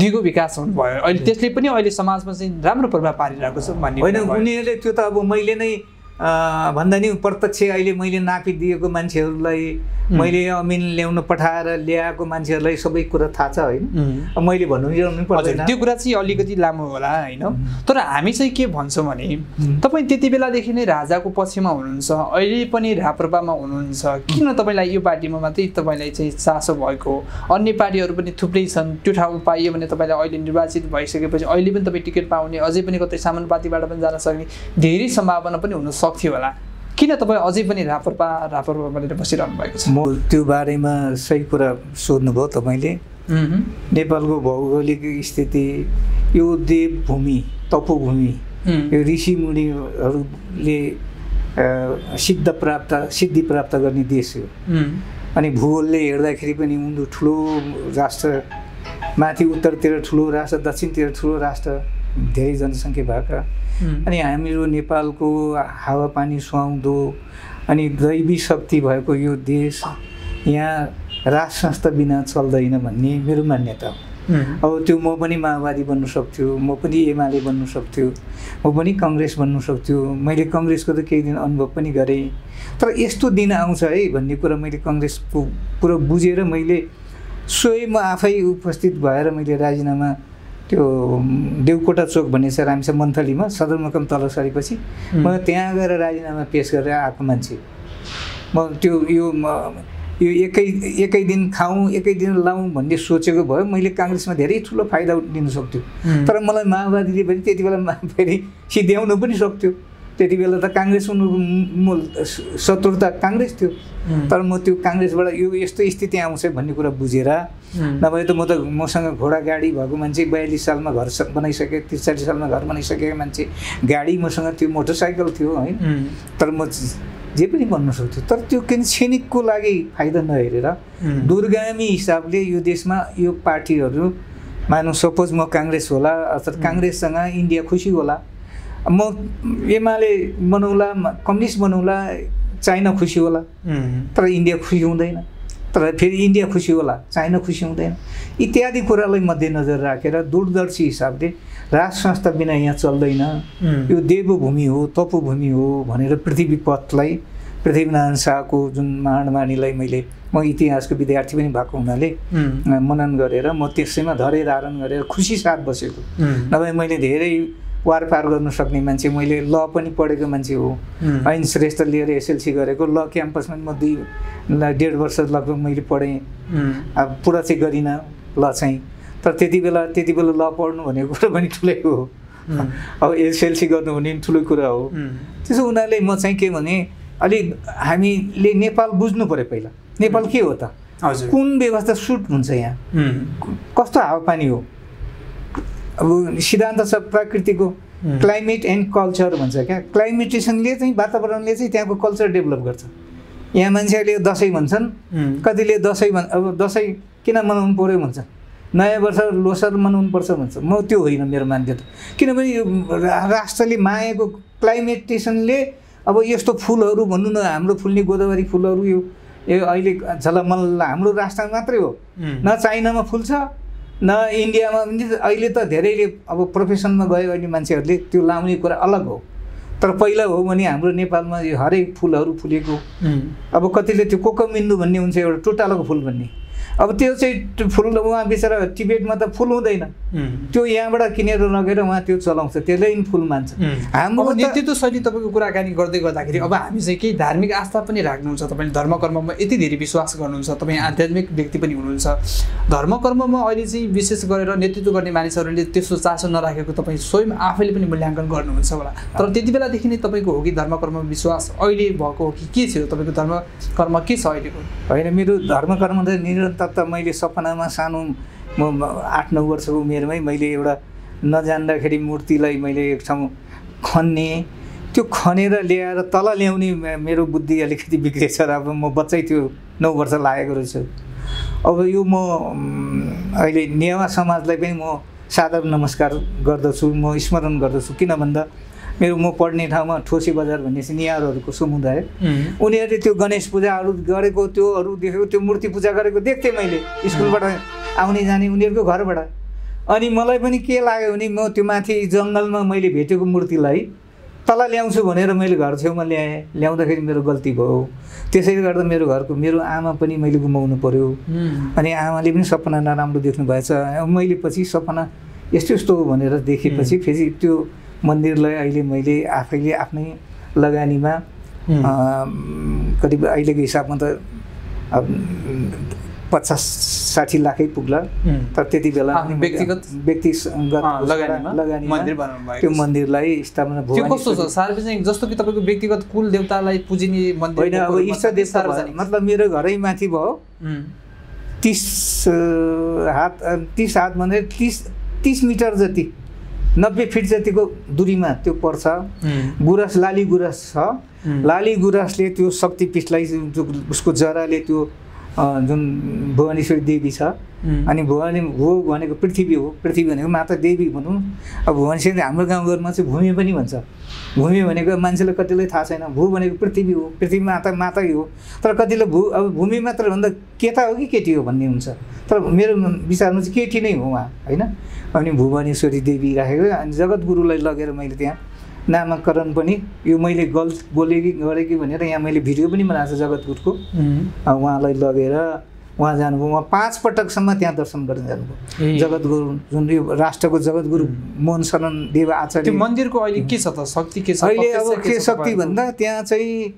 दिगो विकास हुनु भयो अहिले त्यसले पनि अहिले समाजमा चाहिँ राम्रो प्रभाव पारिरहेको छ भन्ने होइन उनीहरूले त्यो त अब मैले नै भन्दा नि प्रत्यक्ष अहिले मैले नापिदिएको मान्छेहरूलाई मैले अमिन ल्याउन पठाएर ल्याएको मान्छेहरूलाई सबै कुरा थाहा छ होइन मैले भन्नु पर्दैन त्यो कुरा चाहिँ अलिकति लामो होला होइन तर हामी चाहिँ के भन्छौँ भने तपाईँ त्यति बेलादेखि नै राजाको पक्षमा हुनुहुन्छ अहिले पनि राप्रपामा हुनुहुन्छ किन तपाईँलाई यो पार्टीमा मात्रै तपाईँलाई चाहिँ चासो भएको अन्य पार्टीहरू पनि थुप्रै छन् त्यो ठाउँ पाइयो भने तपाईँलाई अहिले निर्वाचित भइसकेपछि अहिले पनि तपाईँ टिकट पाउने अझै पनि कतै समानुपातिबाट पनि जान सक्ने धेरै सम्भावना पनि हुन सक्थ्यो होला किन तपाईँ अझै पनि राप्रपा भनेर बसिरहनु भएको छ म त्यो बारेमा सही कुरा सोध्नुभयो तपाईँले नेपालको भौगोलिक स्थिति यो देवभूमि तपोभूमि यो ऋषिमुनिहरूले सिद्धि प्राप्त गर्ने देश हो अनि भूगोलले हेर्दाखेरि पनि उनीहरू ठुलो राष्ट्र माथि उत्तरतिर ठुलो राष्ट्र दक्षिणतिर ठुलो राष्ट्र धेरै जनसङ्ख्या भएका अनि हाम्रो नेपालको हावापानी सुहाउँदो अनि दैवी शक्ति भएको यो देश यहाँ राज संस्था बिना चल्दैन भन्ने मेरो मान्यता हो अब त्यो म पनि माओवादी बन्नु सक्थ्यो म पनि एमाले बन्नु सक्थ्यो म पनि कङ्ग्रेस बन्नु सक्थ्यो मैले कङ्ग्रेसको त केही दिन अनुभव पनि गरेँ तर यस्तो दिन आउँछ है भन्ने कुरा मैले कङ्ग्रेसको कुरा बुझेर मैले स्वयं म आफै उपस्थित भएर मैले राजीनामा त्यो देवकोटा चोक भन्ने छ रामसा मन्थलीमा सदरमुकाम तल सरेपछि म त्यहाँ गएर राजीनामा पेश गरेर आएको मान्छे म त्यो यो एकै दिन खाऊँ एकै दिन लाउँ भन्ने सोचेको भयो मैले काङ्ग्रेसमा धेरै ठुलो फाइदा लिन सक्थ्यो तर मलाई माओवादीले पनि त्यति बेला फेरि सिध्याउनु पनि सक्थ्यो त्यति बेला त काङ्ग्रेस मूल शत्रुता काङ्ग्रेस थियो तर म त्यो काङ्ग्रेसबाट यो यस्तो स्थिति आउँछ भन्ने कुरा बुझेर नभए त म त मसँग घोडा गाडी भएको मान्छे 42 सालमा घर बनाइसके 43 सालमा घर बनाइसकेको मान्छे गाडी मसँग त्यो मोटरसाइकल थियो है तर म जे पनि बन्न सक्थ्यो तर त्यो किन क्षणिकको लागि फाइदा नहेरेर दूरगामी हिसाबले यो देशमा यो पार्टीहरू मानौँ सपोज म काङ्ग्रेस होला अर्थात् काङ्ग्रेससँग इन्डिया खुसी होला म एमाले बनाउला कम्युनिस्ट बनाउला चाइना खुसी होला तर इन्डिया खुसी हुँदैन तर फेरि इन्डिया खुसी होला चाइना खुसी हुँदैन इत्यादि कुरालाई मध्यनजर राखेर दूरदर्शी हिसाबले राज संस्था बिना यहाँ चल्दैन यो देवभूमि हो तपोभूमि हो भनेर पृथ्वीनारायण शाहको जुन महानमानीलाई म इतिहासको विद्यार्थी पनि भएको हुनाले मनन गरेर म त्यसैमा धरे धारण गरेर खुसी साथ बसेको नभए मैले धेरै वार पार गर्न सक्ने मान्छे मैले ल पनि पढेको मान्छे हो ऐन श्रेष्ठ लिएर एसएलसी गरेको ल क्याम्पसमा म 1.5 वर्ष लगभग मैले पढेँ अब पुरा चाहिँ गरिनँ ल चाहिँ तर त्यति बेला ल पढ्नु भनेको कुरा पनि ठुलै हो अब एसएलसी गर्नु भने ठुलो कुरा हो त्यसो हुनाले म चाहिँ के भने अलि हामीले नेपाल बुझ्नु पर्यो पहिला नेपाल के हो त कुन व्यवस्था सुट हुन्छ यहाँ कस्तो हावापानी हो अब सिद्धान्त छ प्रकृतिको क्लाइमेट एन्ड कल्चर भन्छ क्या क्लाइमेटेसनले चाहिँ वातावरणले चाहिँ त्यहाँको कल्चर डेभलप गर्छ यहाँ मान्छेहरूले दसैँ भन्छन्, कतिले अब दसैँ किन मनाउनु पर्यो भन्छ, नयाँ वर्ष लोसार मनाउनु पर्छ भन्छ। म त्यो होइन मेरो मान्यता, किनभने यो राष्ट्रले मागेको क्लाइमेटेसनले अब यस्तो फुलहरू भन्नु न, हाम्रो फुल्ने गोदावरी फुलहरू यो अहिले झलमल्ल हाम्रो राष्ट्रमा मात्रै हो, न चाइनामा फुल्छ न इन्डियामा पनि। अहिले त धेरैले अब प्रोफेसनमा गयो अहिले मान्छेहरूले त्यो लाउने कुरा अलग हो, तर पहिला हो भने हाम्रो नेपालमा यो हरेक फुलहरू फुलेको। अब कतिले त्यो कोकोमिन्डु भन्ने हुन्छ, एउटा टोटालोको फुल भन्ने, अब त्यो चाहिँ फुल उहाँ बिचरा टिबेटमा त फुल हुँदैन, त्यो यहाँबाट किनेर लगेर उहाँ त्यो चलाउँछ, त्यसले पनि फुल मान्छ। हाम्रो नेतृत्व शैली तपाईँको कुराकानी गर्दै गर्दाखेरि अब हामी चाहिँ केही धार्मिक आस्था पनि राख्नुहुन्छ, तपाईँले धर्म कर्ममा यति धेरै विश्वास गर्नुहुन्छ, तपाईँ आध्यात्मिक व्यक्ति पनि हुनुहुन्छ। धर्म कर्ममा अहिले चाहिँ विशेष गरेर नेतृत्व गर्ने मानिसहरूले त्यस्तो चासो नराखेको तपाईँ स्वयं आफैले पनि मूल्याङ्कन गर्नुहुन्छ होला, तर त्यति बेलादेखि नै तपाईँको हो कि धर्म कर्म विश्वास अहिले भएको हो कि के थियो तपाईँको धर्म कर्म के छ अहिलेको? होइन, मेरो धर्म कर्म त निरन्तर त मैले सपनामा सानो म 8-9 वर्षको उमेरमै मैले एउटा नजान्दाखेरि मूर्तिलाई मैले एक ठाउँ खन्ने, त्यो खनेर ल्याएर तल ल्याउने मेरो बुद्धि अलिकति बिग्रेछ र अब म बच्चै त्यो 9 वर्ष लागेको रहेछ। अब यो म अहिले नेवा समाजलाई पनि म सादर नमस्कार गर्दछु, म स्मरण गर्दछु। किन भन्दा मेरो म पढ्ने ठाउँमा ठोसी बजार भन्ने चाहिँ नियारहरूको समुदाय, उनीहरूले त्यो गणेश पूजाहरू गरेको त्योहरू देखेको, त्यो मूर्ति पूजा गरेको देख्थेँ मैले स्कुलबाट आउने जाने उनीहरूको घरबाट। अनि मलाई पनि के लाग्यो भने म त्यो माथि जङ्गलमा मैले भेटेको मूर्तिलाई तल ल्याउँछु भनेर मैले घर छेउमा ल्याएँ, ल्याउँदाखेरि मेरो गल्ती भयो। त्यसैले गर्दा मेरो घरको मेरो आमा पनि मैले गुमाउनु पर्यो। अनि आमाले पनि सपना नराम्रो देख्नु भएछ, मैले पछि सपना यस्तो यस्तो हो भनेर देखेपछि फेरि त्यो मन्दिरलाई अहिले मैले आफैले आफ्नै लगानीमा करिब अहिलेको हिसाबमा त 50-60 लाखै पुग्ला, तर त्यति बेला व्यक्तिगत लगानीमा त्यो मन्दिरलाई स्थापना भयो। त्यो कस्तो छ सार्वजनिक, जस्तो कि तपाईँको व्यक्तिगत कुल देवतालाई पुजिने मन्दिर होइन, अब इष्ट देवता मतलब मेरो घरै माथि भयो 30 हात भने 30 मिटर जति 90 फिट जतिको दूरीमा त्यो पर्छ। गुराँस लाली गुराँस छ, लाली गुराँसले त्यो शक्तिपीठलाई उसको जराले त्यो जुन भुवनेश्वरी देवी छ, अनि भुव भनेको पृथ्वी हो, पृथ्वी भनेको माता देवी भनौँ। अब भुवनेश्वरी हाम्रो गाउँघरमा चाहिँ भूमि पनि भन्छ। भूमि भनेको मान्छेलाई कतिलाई थाहा छैन, भू भनेको पृथ्वी हो, पृथ्वी मातै हो, तर कतिले अब भूमि मात्र भन्दा केटा हो कि केटी हो भन्ने हुन्छ, तर मेरो विचारमा चाहिँ केटी नै हो उहाँ, होइन। अनि भुवनेश्वरी देवी राखेको, अनि जगद्गुरुलाई लगेर मैले त्यहाँ नामाकरण पनि यो मैले गल्त बोलेँ कि गरेँ कि भनेर यहाँ मैले भिडियो पनि बनाएको छु जगद्गुरुको। उहाँलाई लगेर उहाँ जानुभयो, उहाँ 5 पटकसम्म त्यहाँ दर्शन गर्न जानुभयो। जगद्गुरु जुन यो राष्ट्रको जगद्गुरु मोहन शरण देव आचार्य। त्यो मन्दिरको अहिले के छ त, शक्ति के छ अहिले? अब के शक्ति भन्दा त्यहाँ चाहिँ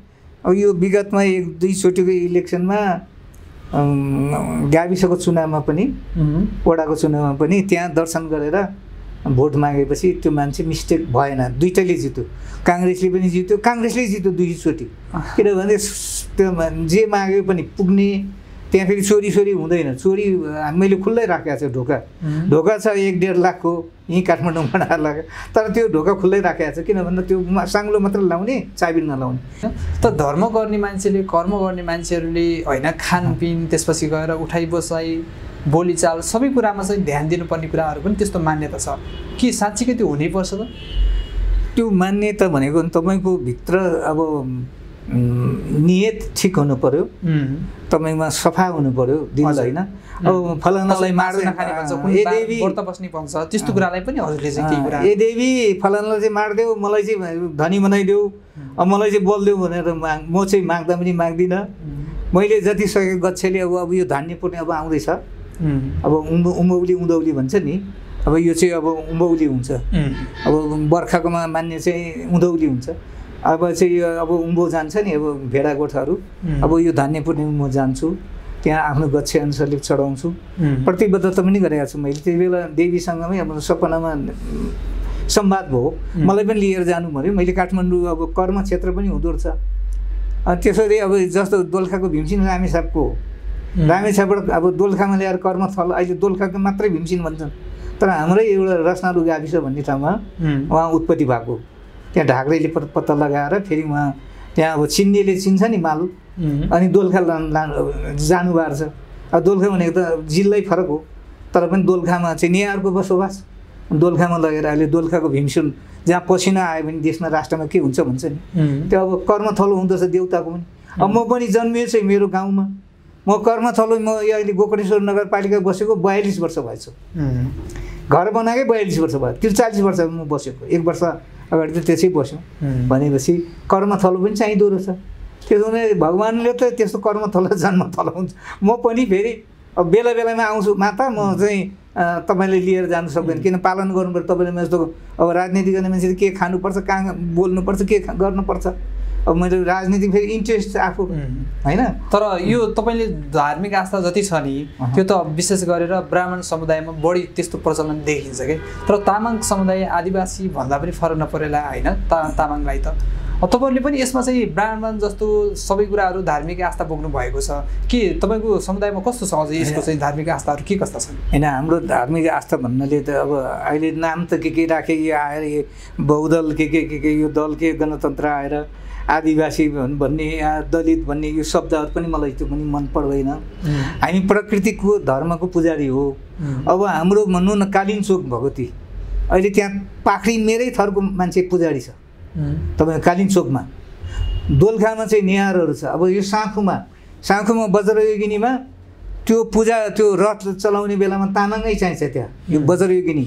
अब यो विगतमा 1-2 चोटिको इलेक्सनमा गाविसको चुनावमा पनि वडाको चुनावमा पनि त्यहाँ दर्शन गरेर भोट मागेपछि त्यो मान्छे मिस्टेक भएन, दुईटैले जित्यो, काङ्ग्रेसले पनि जित्यो, काङ्ग्रेसले जित्यो 2 चोटि। किनभने त्यो जे माग्यो पनि पुग्ने, त्यहाँ फेरि चोरी हुँदैन। चोरी मैले खुल्लै राखेको छ, ढोका छ 1-1.5 लाखको यहीँ काठमाडौँमा लाग्यो, तर त्यो ढोका खुल्लै राखेको छ। किन भन्दा त्यो साङ्लो मात्र लाउने, चाबी नलाउने। त धर्म गर्ने मान्छेले, कर्म गर्ने मान्छेहरूले होइन, खानपिन त्यसपछि गएर उठाइ बसाइ बोलीचाल सबै कुरामा चाहिँ ध्यान दिनुपर्ने कुराहरू पनि त्यस्तो मान्यता छ कि साँच्चीकै त्यो हुनैपर्छ त? त्यो मान्यता भनेको तपाईँको भित्र अब नियत ठिक हुनु पर्यो, तपाईँमा सफा हुनु पर्यो दिल, होइन। अब फलानालाई मार्दैन खाने भन्छ, ए देवी व्रत बस्ने भन्छ, त्यस्तो कुरालाई पनि हजुरले चाहिँ केही कुरा, ए देवी फलानालाई चाहिँ मारिदेऊ, मलाई चाहिँ धनी बनाइदेऊ, अब मलाई चाहिँ बोलिदेऊ भनेर म चाहिँ माग्दा पनि माग्दिनँ। मैले जति सकेको गच्छेले अब यो धान्य पुर्ने अब आउँदैछ, अब उँभौली भन्छ नि, अब यो चाहिँ अब उँभौली हुन्छ। अब बर्खाकोमा मान्ने चाहिँ उँधौली हुन्छ। अब चाहिँ अब उँभो जान्छ नि, अब भेडा गोठाहरू, अब यो धान्य पुर्ने म जान्छु, त्यहाँ आफ्नो गच्छे अनुसारले चढाउँछु। प्रतिबद्धता पनि गरेको छु मैले। त्यति बेला देवीसँगमै अब सपनामा संवाद भयो, मलाई पनि लिएर जानु पर्यो। मैले काठमाडौँ अब कर्म क्षेत्र पनि हुँदो रहेछ। त्यसरी अब जस्तो दोलखाको भीमसिंह रामेछापको रामेछापबाट अब दोलखामा ल्याएर कर्मस्थल, अहिले दोलखाको मात्रै भीमसिंह भन्छन्, तर हाम्रै एउटा रसनालु गाविस भन्ने ठाउँमा उहाँ उत्पत्ति भएको। त्यहाँ ढाक्रेले पत्ता लगाएर फेरि उहाँ त्यहाँ अब चिन्नेले चिन्छ नि माल, अनि दोलखा जानु भएको छ। अब दोलखा भनेको त जिल्लै फरक हो, तर पनि दोलखामा चाहिँ नेहारको बसोबास, दोलखामा लगेर अहिले दोलखाको भीमसेन जहाँ पसिना आयो भने देशमा राष्ट्रमा के हुन्छ भन्छ नि, त्यो अब कर्मथलो हुँदछ देउताको पनि। अब म पनि जन्मिएँ चाहिँ मेरो गाउँमा, म कर्मथलो, म अहिले गोकर्णेश्वर नगरपालिका बसेको 42 वर्ष भएछ, घर बनाएकै 42 वर्ष भयो, 43 वर्ष म बसेको, 1 वर्ष अगाडि त त्यसै बस्यौँ भनेपछि कर्मथलो पनि चाहिँदो रहेछ। त्यसो भने भगवान्ले त त्यस्तो कर्मथलो जन्मथलो हुन्छ। म पनि फेरि अब बेला बेलामा आउँछु, माता म चाहिँ तपाईँले लिएर जानु सक्दैन, किन पालन गर्नुपर्छ तपाईँले। जस्तो अब राजनीति गर्ने मान्छेले के खानुपर्छ, कहाँ बोल्नुपर्छ, के गर्नुपर्छ, अब मैले राजनीति फेरि इन्ट्रेस्ट आफू होइन। तर यो तपाईँले धार्मिक आस्था जति छ नि त्यो त विशेष गरेर ब्राह्मण समुदायमा बढी त्यस्तो प्रचलन देखिन्छ कि, तर तामाङ समुदाय आदिवासी भन्दा पनि फरक नपरेला होइन तामाङलाई त। तपाईँहरूले पनि यसमा चाहिँ ब्राह्मण जस्तो सबै कुराहरू धार्मिक आस्था बोक्नु भएको छ कि तपाईँको समुदायमा कस्तो छ अझै यसको चाहिँ धार्मिक आस्थाहरू के कस्ता छन्? होइन, हाम्रो धार्मिक आस्था भन्नाले त अब अहिले नाम त के राखे, यो आएर यो बहुदल के यो दल के गणतन्त्र आएर आदिवासी भन्ने दलित भन्ने यो शब्दहरू पनि मलाई त्यो पनि मन पर्दैन। हामी प्रकृतिको धर्मको पुजारी हो। अब हाम्रो भनौँ न कालिन्चोक भगवती, अहिले त्यहाँ पाखरी मेरै थरको मान्छे पुजारी छ तपाईँ कालिन्चोकमा। दोलखामा चाहिँ नेहारहरू छ। अब यो साँखुमा वज्रयोगिनीमा त्यो पूजा, त्यो रथ चलाउने बेलामा तामाङै चाहिन्छ त्यहाँ, यो वज्रयोगिनी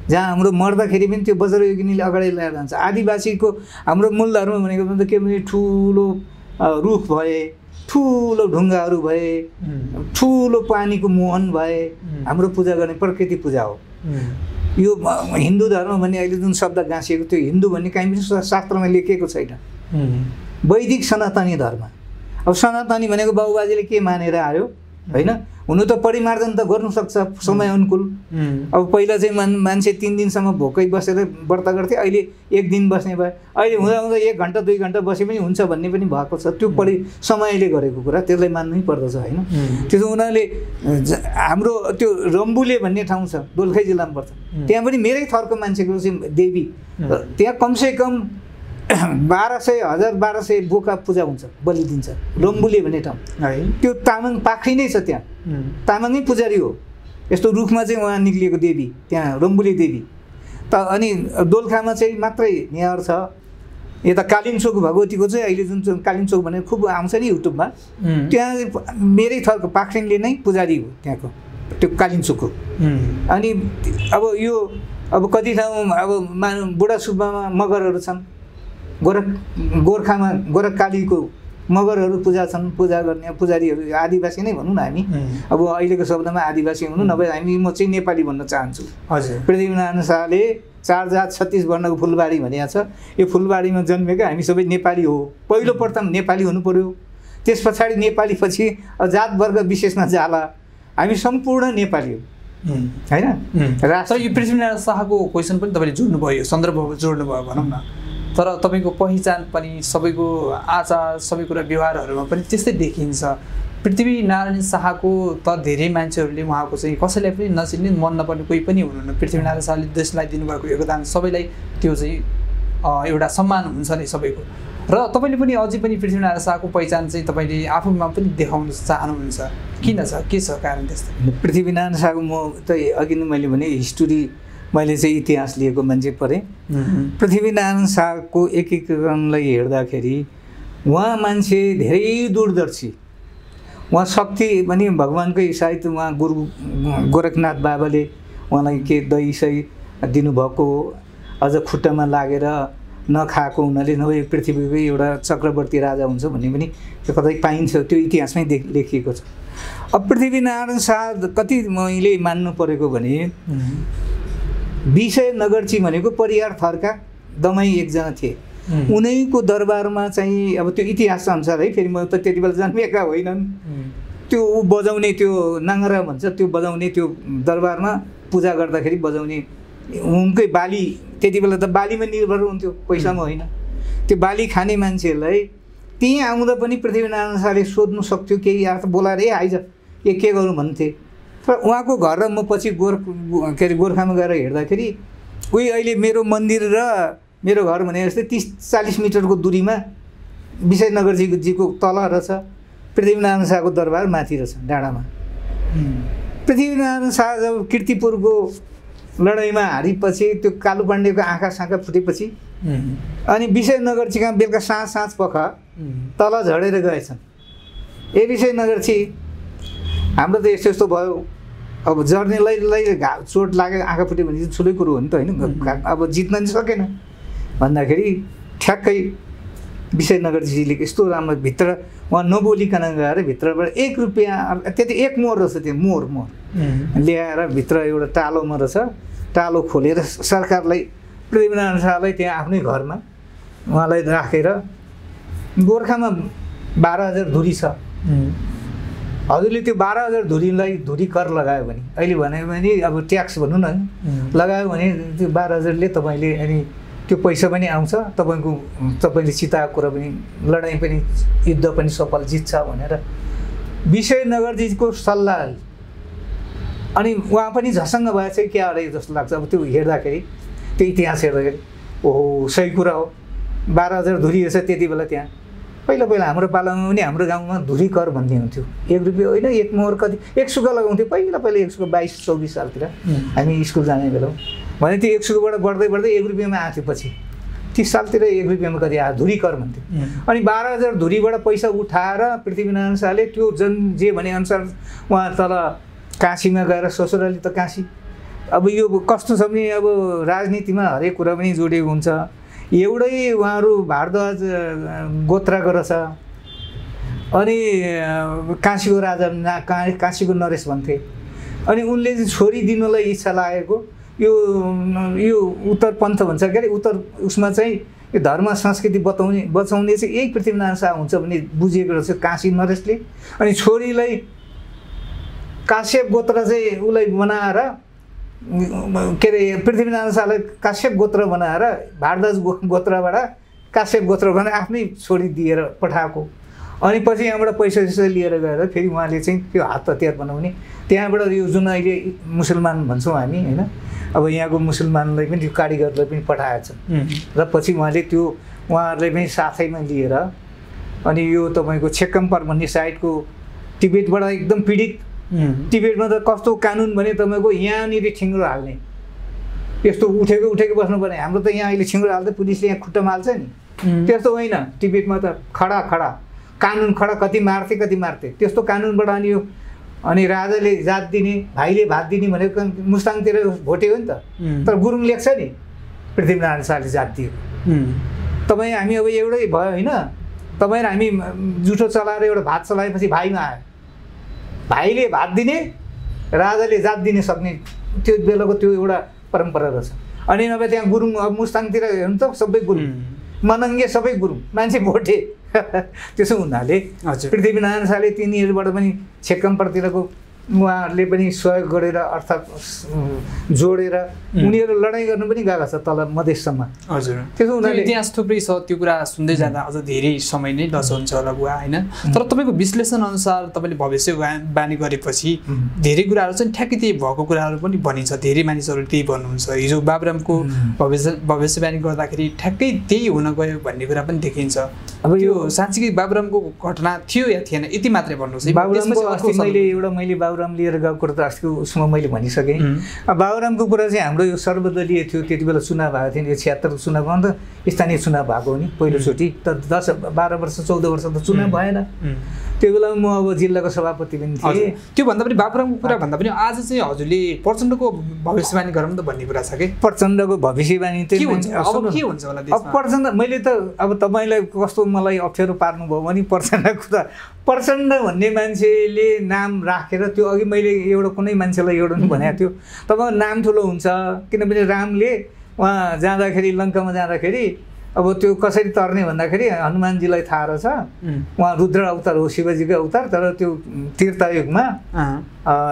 जहाँ हाम्रो मर्दाखेरि पनि त्यो वज्रयोगिनीले अगाडि ल्याएर जान्छ। आदिवासीको हाम्रो मूल धर्म भनेको त के भने ठुलो रुख भए, ठुलो ढुङ्गाहरू भए, ठुलो पानीको मुहान भए, हाम्रो पूजा गर्ने प्रकृति पूजा हो। यो हिन्दू धर्म भन्ने अहिले जुन शब्द गाँसिएको, त्यो हिन्दू भन्ने कहीँ पनि शास्त्रमा लेखिएको छैन। वैदिक सनातनी धर्म। अब सनातनी भनेको बाबुबाजेले के मानेर आयो होइन, हुनु त परिमार्जन त गर्नु सक्छ समय अनुकूल। अब पहिला चाहिँ मान्छे 3 दिनसम्म भोकै बसेर व्रत गर्थे, अहिले 1 दिन बस्ने भयो। अहिले हुँदा हुँदा 1 घन्टा 2 घन्टा बसे पनि हुन्छ भन्ने पनि भएको छ। त्यो समयले गरेको कुरा, त्यसलाई मान्नै पर्दछ होइन। त्यसो हुनाले हाम्रो त्यो रम्बुले भन्ने ठाउँ छ, दोलखा जिल्लामा पर्छ, त्यहाँ पनि मेरै थरको मान्छेको चाहिँ देवी, त्यहाँ कमसेकम 1200 बोका पूजा हुन्छ, बलि दिन्छ। रम्बुले भन्ने ठाउँ है, त्यो तामाङ पाखरी नै छ, त्यहाँ तामाङै पुजारी हो। यस्तो रुखमा चाहिँ उहाँ निक्लिएको देवी त्यहाँ रम्बुले देवी त। अनि दोलखामा चाहिँ मात्रै नेहार छ। यता कालिन्चोक भगवतीको चाहिँ अहिले जुन कालिन्चोक भनेर खुब आउँछ नि युट्युबमा, त्यहाँ मेरै थरको पाखरिङले नै पुजारी हो त्यहाँको, त्यो कालिन्चोकको। अनि अब कति ठाउँ अब बुढा सुब्बामा मगरहरू छन्, गोर्खामा गोरखकालीको मगरहरू पूजा गर्ने पुजारीहरू आदिवासी नै भनौँ न हामी। अब अहिलेको शब्दमा आदिवासी भनौँ, नभए म चाहिँ नेपाली भन्न चाहन्छु। हजुर, पृथ्वीनारायण शाहले 4 जात 36 वर्णको फुलबारी भनेको छ। यो फुलबारीमा जन्मेको हामी सबै नेपाली हो। पहिलो प्रथम नेपाली हुनु पर्यो, त्यस पछाडि नेपाली पछि जात वर्ग विशेषमा जाला, हामी सम्पूर्ण नेपाली हो होइन। तर यो पृथ्वीनारायण शाहको क्वेसन पनि तपाईँले जोड्नुभयो, सन्दर्भ जोड्नुभयो भनौँ न। तर तपाईँको पहिचान पनि, सबैको आचार, सबै कुरा व्यवहारहरूमा पनि त्यस्तै देखिन्छ। पृथ्वीनारायण शाहको त धेरै मान्छेहरूले उहाँको चाहिँ कसैलाई पनि नचिन्ने, मन नपर्ने कोही पनि हुनुहुन्न। पृथ्वीनारायण शाहले देशलाई दिनुभएको योगदान सबैलाई त्यो चाहिँ एउटा सम्मान हुन्छ नि सबैको। र तपाईँले पनि अझै पनि पृथ्वीनारायण शाहको पहिचान चाहिँ तपाईँले आफूमा पनि देखाउन चाहनुहुन्छ, किन छ, के छ कारण त्यस्तो? पृथ्वीनारायण शाहको म त अघि नै मैले भने हिस्ट्री, मैले चाहिँ इतिहास लिएको मान्छे परेँ। पृथ्वीनारायण शाहको एकीकरणलाई हेर्दाखेरि उहाँ मान्छे धेरै दूरदर्शी, उहाँ शक्ति पनि भगवान्कै सायद उहाँ गुरु गोरखनाथ बाबाले उहाँलाई के दही सही दिनुभएको, अझ खुट्टामा लागेर नखाएको हुनाले नभए पृथ्वीकै एउटा चक्रवर्ती राजा हुन्छ भन्ने पनि कतै पाइन्छ, त्यो इतिहासमै लेखिएको छ। अब पृथ्वीनारायण शाह कति मैले मान्नु परेको भने विषय नगरची भनेको परियार थरका दमाई एकजना थिए। उनीको दरबारमा चाहिँ अब त्यो इतिहास अनुसार है, फेरि म त त्यति बेला जन्मिएका होइनन्, त्यो बजाउने त्यो नाङ्गरा भन्छ, त्यो बजाउने त्यो दरबारमा पूजा गर्दाखेरि बजाउने उनकै बाली, त्यति बेला त बालीमा निर्भर हुन्थ्यो, पैसामा होइन। त्यो बाली खाने मान्छेलाई त्यहीँ आउँदा पनि पृथ्वीनारायण शाहले सोध्नु सक्थ्यो, केही या त बोलाएर आइज के गरौँ भन्थे। तर उहाँको घर र म पछि गोर्खामा गएर हेर्दाखेरि उही अहिले मेरो मन्दिर र मेरो घर भने जस्तै 30-40 मिटरको दूरीमा विजयनगरजीको तल रहेछ, पृथ्वीनारायण शाहको दरबार माथि रहेछ डाँडामा। पृथ्वीनारायण शाह जब कीर्तिपुरको लडाइँमा हारेपछि त्यो कालु पाण्डेको आँखा साँखा फुटेपछि अनि विजयनगरजीका बेलुका साँझ पख तल झरेर गएछन्। ए विजयनगरजी हाम्रो त यस्तो यस्तो भयो, अब जर्नेलाई चोट लाग्यो आँखा फुट्यो भने ठुलै कुरो हो नि त होइन, अब जित्न नि सकेन भन्दाखेरि ठ्याक्कै विजयनगरजीले यस्तो राम्रो भित्र उहाँ नबोलिकन गएर भित्रबाट 1 रुपियाँ त्यति 1 मोहर रहेछ, त्यो मोहर ल्याएर भित्र एउटा टालोमा रहेछ, टालो खोलेर सरकारलाई पृथ्वीनारायण शाहलाई त्यहाँ आफ्नै घरमा उहाँलाई राखेर गोर्खामा 12,000 धुरी छ। हजुरले त्यो 12,000 धुरीलाई धुरी कर लगायो भने अहिले भन्यो भने अब ट्याक्स भनौँ न लगायो भने त्यो 12,000ले तपाईँले अनि त्यो पैसा पनि आउँछ, तपाईँले चिताएको कुरा पनि लडाइँ पनि युद्ध पनि सफल जित्छ भनेर विजयनगरजीको सल्लाह। अनि उहाँ पनि झसङ्ग भए चाहिँ क्या अरे जस्तो लाग्छ अब त्यो हेर्दाखेरि, त्यो इतिहास हेर्दाखेरि ओहो सही कुरा हो। 12,000 धुरी रहेछ त्यति बेला त्यहाँ। पहिला हाम्रो पालामा पनि हाम्रो गाउँमा धुरी कर भन्ने हुन्थ्यो, 1 रुपियाँ होइन 1 मोहर कति 1 सुका लगाउँथ्यो पहिला 1 सुका 22-24 सालतिर हामी स्कुल जाने बेला भने त्यो 1 सुकाबाट बढ्दै 1 रुपियाँमा आएको थियो। पछि 30 सालतिर 1 रुपियाँमा कति आयो धुरी कर भन्थ्यो। अनि 12,000 धुरीबाट पैसा उठाएर पृथ्वीनारायण शाहले त्यो जे भने अनुसार उहाँ तल काशीमा गएर ससुराली त काशी, अब यो कस्तो छ भने अब राजनीतिमा हरेक कुरा पनि जोडिएको हुन्छ। एउटै उहाँहरू भारद्वाज गोत्रको रहेछ अनि काशीको राजा काशीको नरेश भन्थे। अनि उनले छोरी दिनलाई इच्छा लागेको यो उत्तर पन्थ भन्छ के अरे उत्तर उसमा चाहिँ यो धर्म संस्कृति बचाउने चाहिँ यही पृथ्वीनारायण शाह हुन्छ भन्ने बुझेको रहेछ काशी नरेशले। अनि छोरीलाई काश्यप गोत्र चाहिँ उसलाई बनाएर के अरे पृथ्वीनारायण शाहलाई काश्यप गोत्र बनाएर भारद्वाज गोत्रबाट काश्यप गोत्र बनाएर आफ्नै छोरी दिएर पठाएको। अनि पछि यहाँबाट पैसा लिएर गएर फेरि उहाँले चाहिँ त्यो हात हतियार बनाउने त्यहाँबाट यो जुन अहिले मुसलमान भन्छौँ हामी होइन, अब यहाँको मुसलमानलाई पनि त्यो कारिगरलाई पनि पठाएछ र पछि उहाँले त्यो उहाँहरूलाई पनि साथैमा लिएर अनि यो तपाईँको छेक्कम्पर भन्ने साइडको तिब्बतबाट एकदम पीडित, तिब्बतमा त कस्तो कानुन भने तपाईँको यहाँनिर ठिङ्ग्रो हाल्ने यस्तो उठेको बस्नुपर्ने। हाम्रो त यहाँ अहिले ठिङ्ग्रो हाल्दै पुलिसले यहाँ खुट्टा माल्छ नि, त्यस्तो होइन। तिब्बतमा त खडा कानुन खडा, कति मार्थे त्यस्तो कानुनबाट अनि राजाले जात दिने भाइले भात दिने भनेको मुस्ताङतिर भोटे हो नि त, तर गुरुङ लेख्छ नि पृथ्वीनारायण शाहले जात दियो। तपाईँ हामी अब एउटै भयो होइन, तपाईँ र हामी जुठो चलाएर एउटा भात चलाएपछि भाइमा आयो, भाइले भात दिने राजाले जात दिने सक्ने त्यो बेलाको त्यो एउटा परम्परा रहेछ। अनि नभए त्यहाँ गुरुङ अब मुस्ताङतिर हेर्नु त सबै गुरुङ, मनङ्गे सबै गुरुङ मान्छे भोटे। त्यसो हुनाले पृथ्वीनारायण शाहले तिनीहरूबाट पनि छेक्कम्परतिरको उहाँहरूले पनि सहयोग गरेर अर्थात् जोडेर उनीहरू लडाइँ गर्नु पनि गएको छ तल मधेससम्म। हजुर त्यसो हुनाले इतिहास थुप्रै छ, त्यो कुरा सुन्दै जाँदा अझ धेरै समय नै लजाउँछ होला बुवा होइन। तर तपाईँको विश्लेषण अनुसार तपाईँले भविष्यवाणी गरेपछि धेरै कुराहरू चाहिँ ठ्याक्कै त्यही भएको कुराहरू पनि भनिन्छ, धेरै मानिसहरू त्यही भन्नुहुन्छ। हिजो बाबुरामको भविष्यवाणी गर्दाखेरि ठ्याक्कै त्यही हुन गयो भन्ने कुरा पनि देखिन्छ। अब यो साँच्चीकै बाबुरामको घटना थियो या थिएन यति मात्रै भन्नुहोस्। मैले बाबुराम लिएर गएको कुरा त अस्तिको उसमा मैले भनिसकेँ। बाबुरामको कुरा चाहिँ हाम्रो यो सर्वदलीय थियो, त्यति बेला चुनाव भएको थियो नि, यो 76 चुनाव त स्थानीय चुनाव भएको हो नि पहिलोचोटि, त 10-12 वर्ष 14 वर्ष त चुनाव भएन। त्यो बेला म अब जिल्लाको सभापति पनि थिएँ। त्यो भन्दा पनि बाबुरामको कुरा भन्दा पनि आज चाहिँ हजुरले प्रचण्डको भविष्यवाणी गरौँ त भन्ने कुरा छ कि प्रचण्डको भविष्यवाणी के हुन्छ होला अब प्रचण्ड मैले त अब तपाईँलाई कस्तो मलाई अप्ठ्यारो पार्नुभयो भने प्रचण्ड भन्ने मान्छेले नाम राखेर त्यो अघि मैले एउटा कुनै मान्छेलाई एउटा पनि भनेको थियो, तपाईँको नाम ठुलो हुन्छ किनभने रामले उहाँ जाँदाखेरि लङ्कामा जाँदाखेरि अब त्यो कसरी तर्ने भन्दाखेरि हनुमानजीलाई थाहा रहेछ उहाँ रुद्र अवतार हो, शिवजीको अवतार, तर त्यो तीर्थयुगमा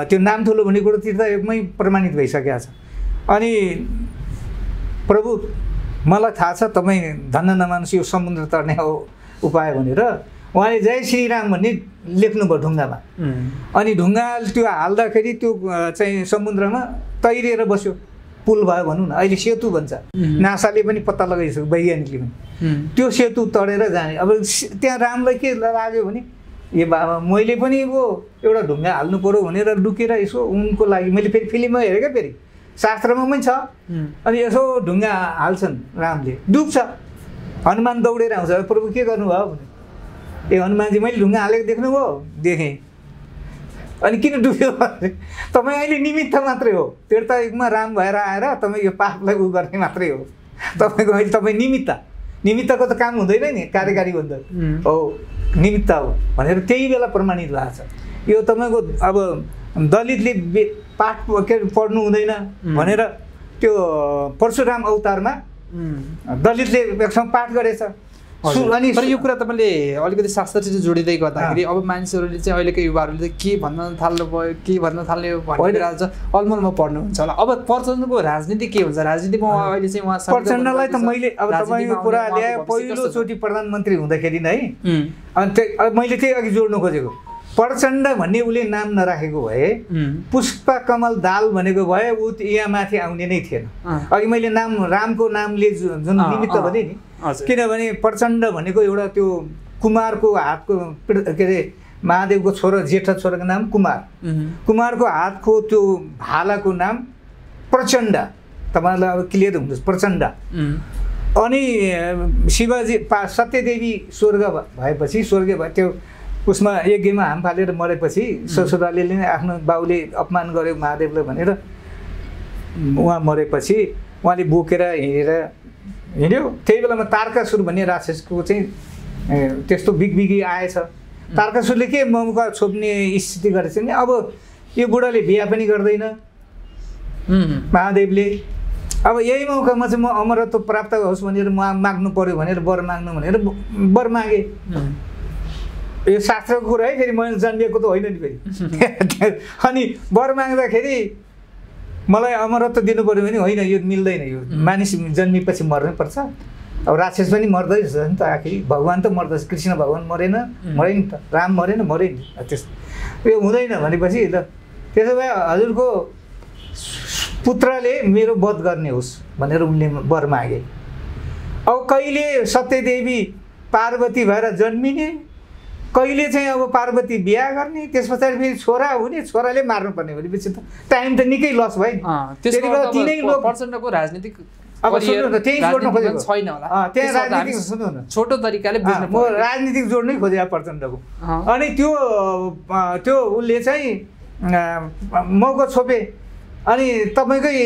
त्यो नाम ठुलो भन्ने कुरो तीर्थयुगमै प्रमाणित भइसकेको छ। अनि प्रभु मलाई थाहा छ तपाईँ धन्न नमान्नुहोस् यो समुद्र तर्ने उपाय भनेर उहाँले जय श्रीराम भन्ने लेख्नुभयो ढुङ्गामा। अनि ढुङ्गा त्यो हाल्दाखेरि त्यो चाहिँ समुद्रमा तैरिएर बस्यो पुल भयो भनौँ न, अहिले सेतु भन्छ, नासाले पनि पत्ता लगाइसक्यो, वैज्ञानिकले पनि। त्यो सेतु तडेर जाने। अब त्यहाँ रामलाई के लाग्यो भने ए बाबा मैले पनि एउटा ढुङ्गा हाल्नु पर्यो भनेर लुकेर यसो उनको लागि मैले फेरि फिल्ममा हेरेँ क्या, फेरि शास्त्रमा पनि छ। अनि यसो ढुङ्गा हाल्छन्, रामले डुब्छ, हनुमान दौडेर आउँछ, प्रभु के गर्नुभयो भने ए हनुमानजी मैले ढुङ्गा हालेको देख्नुभयो? देखेँ। अनि किन डुब्यो? तपाईँ अहिले निमित्त मात्रै हो, तीर्थमा राम भएर आएर तपाईँ यो पापलाई उ गर्ने मात्रै हो। तपाईँको अहिले तपाईँ निमित्तको त काम हुँदैन नि, कार्यकारी भन्दा हो निमित्त हो भनेर त्यही बेला प्रमाणित भएको छ। यो तपाईँको अब दलितले पाठ के पढ्नु हुँदैन भनेर त्यो परशुराम अवतारमा दलितले एकसँग पाठ गरेछ। अनि तर यो कुरा तपाईँले अलिकति शास्त्रसित जोडिँदै गर्दाखेरि अब मानिसहरूले चाहिँ अहिलेको युवाहरूले चाहिँ के भन्न थाल्नु भयो, के भन्न थाल्ने भनेर आज अलमलमा पढ्नुहुन्छ होला। अब प्रचण्डको राजनीति के हुन्छ? राजनीतिमा अहिले चाहिँ उहाँ प्रचण्डलाई त मैले अब तपाईँको कुरा ल्याएँ, पहिलोचोटि प्रधानमन्त्री हुँदाखेरि नै अनि मैले त्यही अघि जोड्नु खोजेको, प्रचण्ड भन्ने उसले नाम नराखेको भए, पुष्पा कमल दाल भनेको भए ऊ यहाँ माथि आउने नै थिएन। अघि मैले रामको नामले जुन निमित्त भने नि, किनभने प्रचण्ड भनेको एउटा त्यो कुमारको हातको के अरे महादेवको छोरा जेठा छोराको नाम कुमारको हातको त्यो भालाको नाम प्रचण्ड। तपाईँलाई अब क्लियर हुनुहोस्, प्रचण्ड। अनि शिवजी सत्यदेवी स्वर्ग भएपछि स्वर्गीय भयो, त्यो उसमा यज्ञमा हाम फालेर मरेपछि ससुराले नै आफ्नो बाउले अपमान गर्यो महादेवलाई भनेर उहाँ मरेपछि उहाँले बोकेर हिँड्यो। त्यही बेलामा तारकासुर भन्ने राक्षसको चाहिँ त्यस्तो बिगबिगी आएछ। तारकासुरले के मौका छोप्ने स्थिति गरेछ नि, अब यो बुढाले बिहा पनि गर्दैन महादेवले, अब यही मौकामा चाहिँ म अमरत्व प्राप्त होस् भनेर म माग्नु पर्यो भनेर वर माग्नु भनेर वर मागे। यो शास्त्रको कुरा है, फेरि मैले जन्मिएको त होइन नि फेरि। अनि वर माग्दाखेरि मलाई अमरत्व दिनु पर्यो भने होइन, यो मिल्दैन, यो मानिस जन्मेपछि मर्नुपर्छ। अब राक्षस पनि मर्दैछ नि त, आखिर भगवान् त मर्दैछ, कृष्ण भगवान् मरेन नि त, राम मरेन नि त्यस्तो यो हुँदैन भनेपछि ल त्यसो भए हजुरको पुत्रले मेरो वध गर्ने होस् भनेर उनले वर मागे। अब कहिले सत्यदेवी पार्वती भएर जन्मिने, कहिले चाहिँ अब पार्वती बिहा गर्ने, त्यस पछाडि फेरि छोरा हुने, छोराले मार्नुपर्ने भनेपछि त टाइम त निकै लस भयो नि। तिनै लोक प्रचण्डको राजनीतिक अब सुन्नु न, त्यही जोड्न खोजेको छैन होला, त्यहाँ राजनीतिक सुन्नु न, छोटो तरिकाले बुझ्नु म राजनीतिक जोड्नै खोजेको प्रचण्डको। अनि त्यो उसले चाहिँ मौका छोपे, अनि तपाईँकै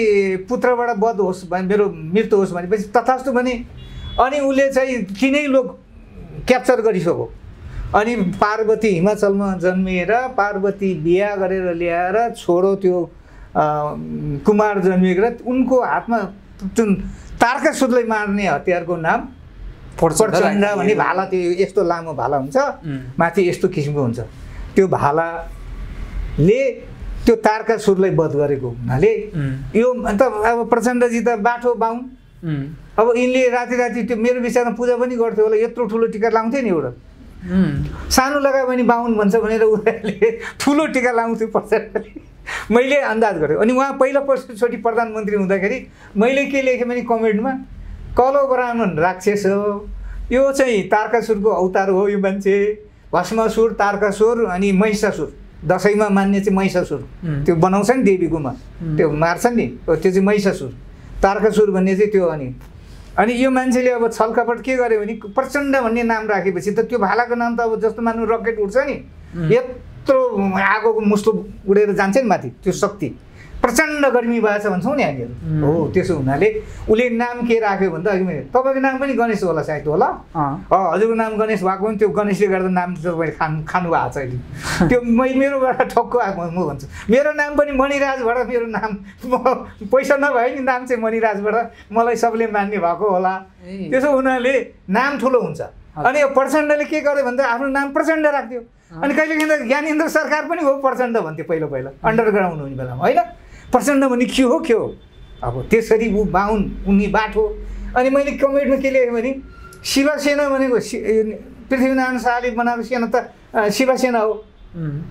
पुत्रबाट वध होस् भने मेरो मृत्यु होस् भनेपछि तथास्तु भने। अनि उसले चाहिँ तिनै लोक क्याप्चर गरिसक्यो। अनि पार्वती हिमाचलमा जन्मिएर पार्वती बिहा गरेर ल्याएर छोरो त्यो कुमार जन्मिएर उनको हातमा जुन तारकासुरलाई मार्ने हतियारको नाम प्रचण्ड भन्ने भाला, त्यो यस्तो लामो भाला हुन्छ, माथि यस्तो किसिमको हुन्छ, त्यो भालाले त्यो तारकासुरलाई वध गरेको हुनाले यो अन्त अब प्रचण्डजी त बाठो बाहुन। अब यिनले राति राति त्यो मेरो विषयमा पूजा पनि गर्थ्यो होला, यत्रो ठुलो टिका लाउँथ्यो नि, एउटा सानो लगायो भने बाहुन भन्छ भनेर उनीहरूले ठुलो टिका लाउँथ्यो प्रचण्डले, मैले अन्दाज गरेँ। अनि उहाँ पहिलोचोटि प्रधानमन्त्री हुँदाखेरि मैले के लेखेँ भने कमेन्टमा, कलो ब्राह्मण राक्षस हो, यो चाहिँ तारकासुरको अवतार हो यो मान्छे, भस्मासुर तारकासुर अनि महिषासुर, दसैँमा मान्ने चाहिँ महिषासुर, त्यो बनाउँछ नि देवीकोमा, त्यो मार्छ नि, त्यो चाहिँ महिषासुर, तारकासुर भन्ने चाहिँ त्यो। अनि यो मान्छेले अब छलकपट के गर्यो भने प्रचण्ड भन्ने नाम राखेपछि त त्यो भालाको नाम त अब जस्तो मान्नु रकेट उड्छ नि, यत्रो आगोको मुस्लो उडेर जान्छ नि माथि, त्यो शक्ति प्रचण्ड गर्मी भएछ भन्छौँ नि हामीहरू हो। त्यसो हुनाले उसले नाम के राख्यो भने त अघि मैले तपाईँको नाम पनि गणेश होला सायद होला, हजुरको नाम गणेश भएको पनि त्यो गणेशले गर्दा नाम तपाईँले खानु भएको छ अहिले, त्यो मेरोबाट ठक्को आएको म भन्छु। मेरो नाम पनि मणिराजबाट, मेरो नाम पैसा नभए नि नाम चाहिँ मणिराजबाट मलाई सबले मान्ने भएको होला। त्यसो हुनाले नाम ठुलो हुन्छ। अनि यो प्रचण्डले के गर्यो भन्दा आफ्नो नाम प्रचण्ड राख्थ्यो। अनि कहिलेकाहीँ त ज्ञानेन्द्र सरकार पनि हो प्रचण्ड भन्थ्यो पहिला अन्डरग्राउन्ड हुने बेलामा, होइन प्रचण्ड भन्ने के हो अब त्यसरी ऊ बाहुन उनी बाठो। अनि मैले कमेन्टमा के लेखेँ भने शिवसेना भनेको पृथ्वीनारायण शाहले बनाएको सेना त शिवसेना हो,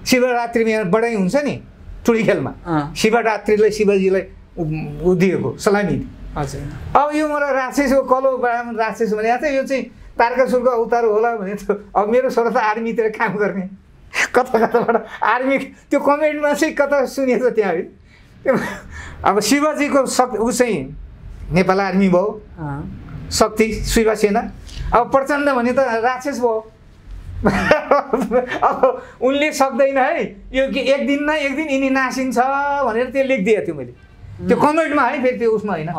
शिवरात्रिमा बढाइ हुन्छ नि टुडी खेलमा, शिवरात्रिलाई शिवजीलाई दिएको सलामी। हजुर अब यो मलाई राक्षस हो कलो राक्षस भने यो चाहिँ तारकासुरको अवतार होला भने त अब मेरो छोरा त आर्मीतिर काम गर्ने कता कताबाट आर्मी त्यो कमेन्टमा चाहिँ कता सुनेछ त्यहाँ है। अब शिवजीको ऊ चाहिँ नेपाल आर्मी भयो शक्ति शिव सेना। अब प्रचण्ड भने त राक्षस भयो। अब उनले सक्दैन है यो एक दिन न एक दिन यिनी नासिन्छ भनेर त्यो लेखिदिएको थियो मैले त्यो कमेन्टमा है। फेरि त्यो उसमा होइन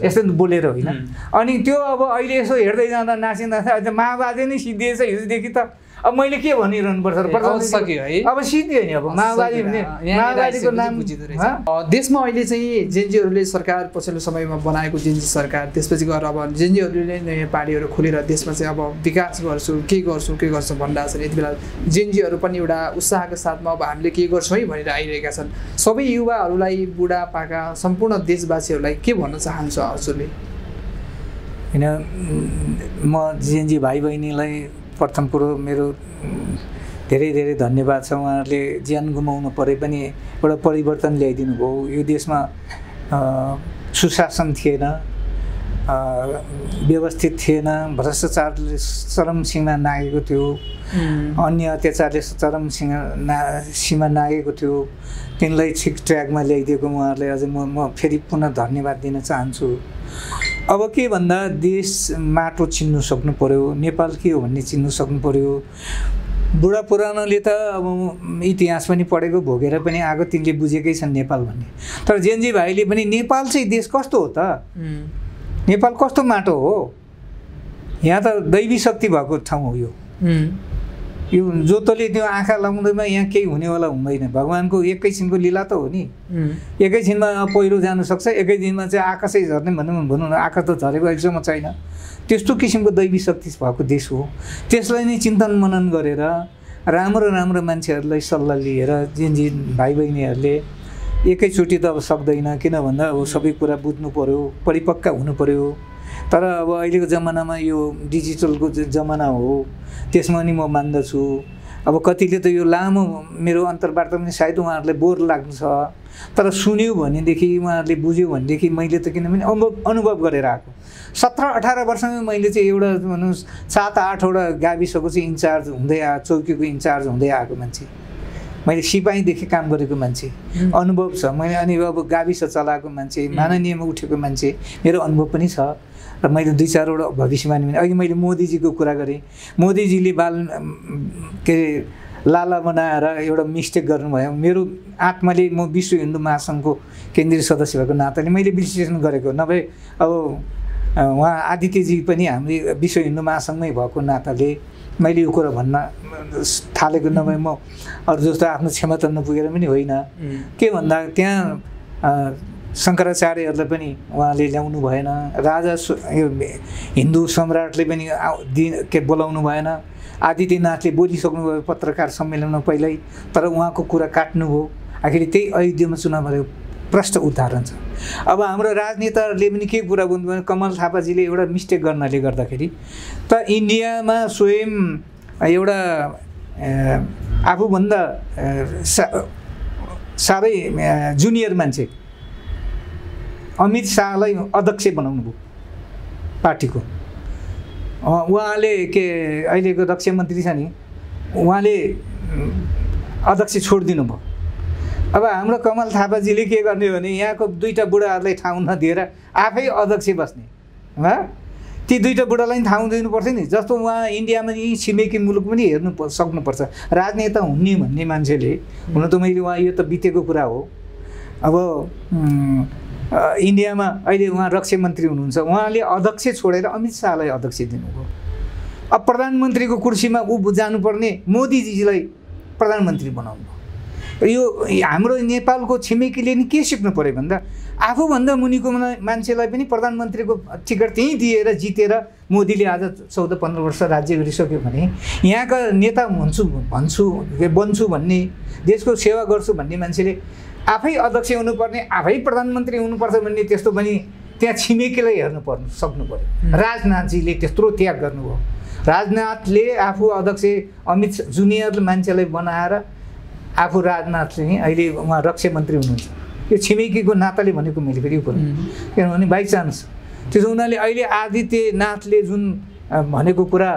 यस्तो बोलेर होइन। अनि त्यो अब अहिले यसो हेर्दै जाँदा नासिँदा माओवादी नै सिद्धिएछ हिजोदेखि त अब मैले के भनिरहनु पर्छ है। अब सिद्धियो नि अब माओवादी भने माओवादीको नाम। देशमा अहिले चाहिँ जेएनजीहरूले सरकार पछिल्लो समयमा बनाएको जेएनजी सरकार त्यसपछि गएर अब जेएनजीहरूले नयाँ पार्टीहरू खोलेर देशमा चाहिँ अब विकास गर्छु के गर्छु भनिरहेको छन्। यति बेला जेएनजीहरू पनि एउटा उत्साहको साथमा अब हामीले के गर्छौँ है भनेर आइरहेका छन्। सबै युवाहरूलाई बुढापाका सम्पूर्ण देशवासीहरूलाई के भन्न चाहन्छ हजुरले? होइन म जेएनजी भाइ बहिनीलाई प्रथम कुरो मेरो धेरै धेरै धन्यवाद छ। उहाँहरूले ज्यान गुमाउनु परे पनि एउटा परिवर्तन ल्याइदिनु भयो। यो देशमा सुशासन थिएन, व्यवस्थित थिएन, भ्रष्टाचारले चरम सीमा नागेको थियो, अन्य अत्याचारले चरम सीमा नागेको थियो। तिनलाई ठिक ट्र्याकमा ल्याइदिएको उहाँहरूले अझै म फेरि पुनः धन्यवाद दिन चाहन्छु। अब के भन्दा देश माटो चिन्नु सक्नु पर्यो, नेपाल के हो भन्ने चिन्नु सक्नु पर्यो। बुढा पुरानोले त अब इतिहास पनि पढेको भोगेर पनि आएको तिनले बुझेकै छन् नेपाल भन्ने। तर जेएनजी भाइले पनि नेपाल चाहिँ देश कस्तो हो त, नेपाल कस्तो माटो हो, यहाँ त दैवी शक्ति भएको ठाउँ हो। यो जोतोले त्यो आँखा लगाउँदैमा यहाँ केही हुनेवाला हुँदैन। भगवान्को एकैछिनको लीला त हो नि। एकैछिनमा पहिरो जानु सक्छ, एकै दिनमा चाहिँ आकाशै झर्ने भनौँ न, आकाश त झरेको अहिलेसम्म छैन। त्यस्तो किसिमको दैवी शक्ति भएको देश हो। त्यसलाई नै चिन्तन मनन गरेर राम्रो मान्छेहरूलाई सल्लाह लिएर जेएनजी भाइ बहिनीहरूले एकैचोटि त अब सक्दैन, किन भन्दा अब सबै कुरा बुझ्नु पर्यो, परिपक्व हुनु पर्यो। तर अब अहिलेको जमानामा यो डिजिटलको जमाना हो, त्यसमा नि म मान्दछु। अब कतिले त यो लामो मेरो अन्तर्वार्ता पनि सायद उहाँहरूलाई बोर लाग्नु छ, तर सुन्यो भनेदेखि उहाँहरूले बुझ्यो भनेदेखि मैले त किनभने अनुभव गरेर आएको 17-18 वर्षमा मैले चाहिँ एउटा भनौँ 7-8वटा गाविसको चाहिँ इन्चार्ज हुँदै आएको, चौकीको इन्चार्ज हुँदै आएको मान्छे। मैले सिपाहीदेखि काम गरेको मान्छे, अनुभव छ। मैले अनि अब गाविस चलाएको मान्छे, माननीयमा उठेको मान्छे, मेरो अनुभव पनि छ। र मैले 2-4वटा भविष्यवाणी पनि अघि मैले मोदीजीको कुरा गरेँ। मोदीजीले के लाला बनाएर एउटा मिस्टेक गर्नुभयो। मेरो आत्माले म विश्व हिन्दू महासङ्घको केन्द्रीय सदस्य भएको नाताले मैले विश्लेषण गरेको, नभए अब उहाँ आदित्यजी पनि हामीले विश्व हिन्दू महासङ्घमै भएको नाताले मैले यो कुरा भन्न थालेको, नभए म अरू जस्तो आफ्नो क्षमता नपुगेर पनि होइन। के भन्दा त्यहाँ शङ्कराचार्यहरूलाई पनि उहाँले ल्याउनु भएन, राजा हिन्दू सम्राटले पनि बोलाउनु भएन, आदित्यनाथले बोलिसक्नु भयो पत्रकार सम्मेलनमा पहिल्यै, तर उहाँको कुरा काट्नुभयो। आखिर त्यही अयोध्यामा चुनाव भएको प्रष्ट उदाहरण छ। अब हाम्रो राजनेताहरूले पनि के कुरा भन्नुभयो, कमल थापाजीले एउटा मिस्टेक गर्नाले गर्दाखेरि त इन्डियामा स्वयं एउटा आफूभन्दा साह्रै जुनियर मान्छे अमित शाहलाई अध्यक्ष बनाउनु भयो पार्टीको। उहाँले के अहिलेको रक्षा मन्त्री छ नि, उहाँले अध्यक्ष छोडिदिनु भयो। अब हाम्रो कमल थापाजीले के गर्ने भने यहाँको 2टा बुढाहरूलाई ठाउँ नदिएर आफै अध्यक्ष बस्ने। ती 2टा बुढालाई ठाउँ दिनुपर्छ नि। जस्तो उहाँ इन्डियामा यी छिमेकी मुलुक पनि हेर्नु सक्नुपर्छ। राजनेता हुने भन्ने मान्छेले, हुन त मैले उहाँ यो त बितेको कुरा हो। अब इन्डियामा अहिले उहाँ रक्षा मन्त्री हुनुहुन्छ, उहाँले अध्यक्ष छोडेर अमित शाहलाई अध्यक्ष दिनुभयो। अब प्रधानमन्त्रीको कुर्सीमा जानुपर्ने मोदीजीलाई प्रधानमन्त्री बनाउनु भयो। यो हाम्रो नेपालको छिमेकीले नि के सिक्नु पर्यो भन्दा आफूभन्दा मुनिको मान्छेलाई पनि प्रधानमन्त्रीको टिकट त्यहीँ दिएर जितेर मोदीले आज 14-15 वर्ष राज्य गरिसक्यो भने यहाँका नेता बन्छु भन्ने, देशको सेवा गर्छु भन्ने मान्छेले आफै अध्यक्ष हुनुपर्ने, आफै प्रधानमन्त्री हुनुपर्छ भन्ने त्यस्तो पनि त्यहाँ छिमेकीलाई हेर्नु सक्नु पर्यो। राजनाथजीले त्यत्रो त्याग गर्नुभयो। राजनाथले आफू अध्यक्ष अमित जुनियर मान्छेलाई बनाएर आफू राजनाथ चाहिँ अहिले उहाँ रक्षा मन्त्री हुनुहुन्छ। यो छिमेकीको नाताले भनेको मैले फेरि कुरा किनभने बाइचान्स त्यसो हुनाले अहिले आदित्यनाथले जुन भनेको कुरा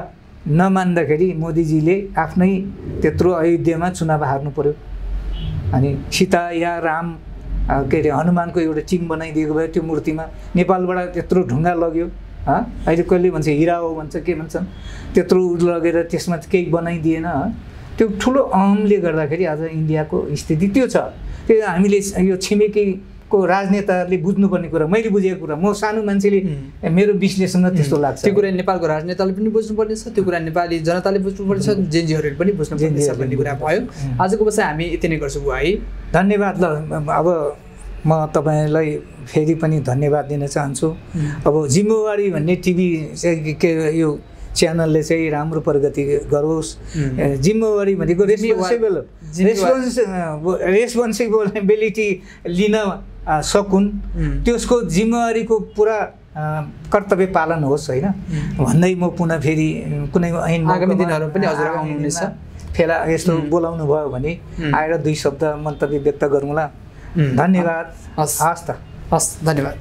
नमान्दाखेरि मोदीजीले आफ्नै त्यत्रो अयोध्यामा चुनाव हार्नु पर्यो अनि सीता या राम के अरे हनुमानको एउटा चिङ बनाइदिएको भयो त्यो मूर्तिमा नेपालबाट त्यत्रो ढुङ्गा लग्यो अहिले कहिले भन्छ हिरा हो भन्छ के भन्छन् त्यत्रो लगेर त्यसमा केही बनाइदिएन त्यो ठुलो अहमले गर्दाखेरि आज इन्डियाको स्थिति त्यो छ त्यो हामीले यो छिमेकीको राजनेताहरूले बुझ्नुपर्ने कुरा मैले बुझेको कुरा म सानो मान्छेले मेरो विश्लेषणमा त्यस्तो लाग्छ त्यो कुरा नेपालको राजनेताले पनि बुझ्नुपर्ने छ त्यो कुरा नेपाली जनताले बुझ्नुपर्ने छ जेनजीहरूले पनि बुझ्नुपर्ने छ भन्ने कुरा भयो आजको बसाइ हामी यति नै गर्छौँ है धन्यवाद ल अब म तपाईँलाई फेरि पनि धन्यवाद दिन चाहन्छु अब जिम्मेवारी भन्ने टिभी चाहिँ के यो च्यानलले चाहिँ राम्रो प्रगति गरोस् जिम्मेवारी भनेको रेस्पोन्सिबिलिटी लिन सकुन् त्यसको जिम्मेवारीको पुरा कर्तव्य पालन होस् होइन भन्दै म पुनः फेरि कुनै ऐन आगामी दिनहरू पनि हजुर आउनुहुनेछ फेला यस्तो बोलाउनु भयो भने आएर 2 शब्द मन्तव्य व्यक्त गरौँला धन्यवाद हस् त हस् धन्यवाद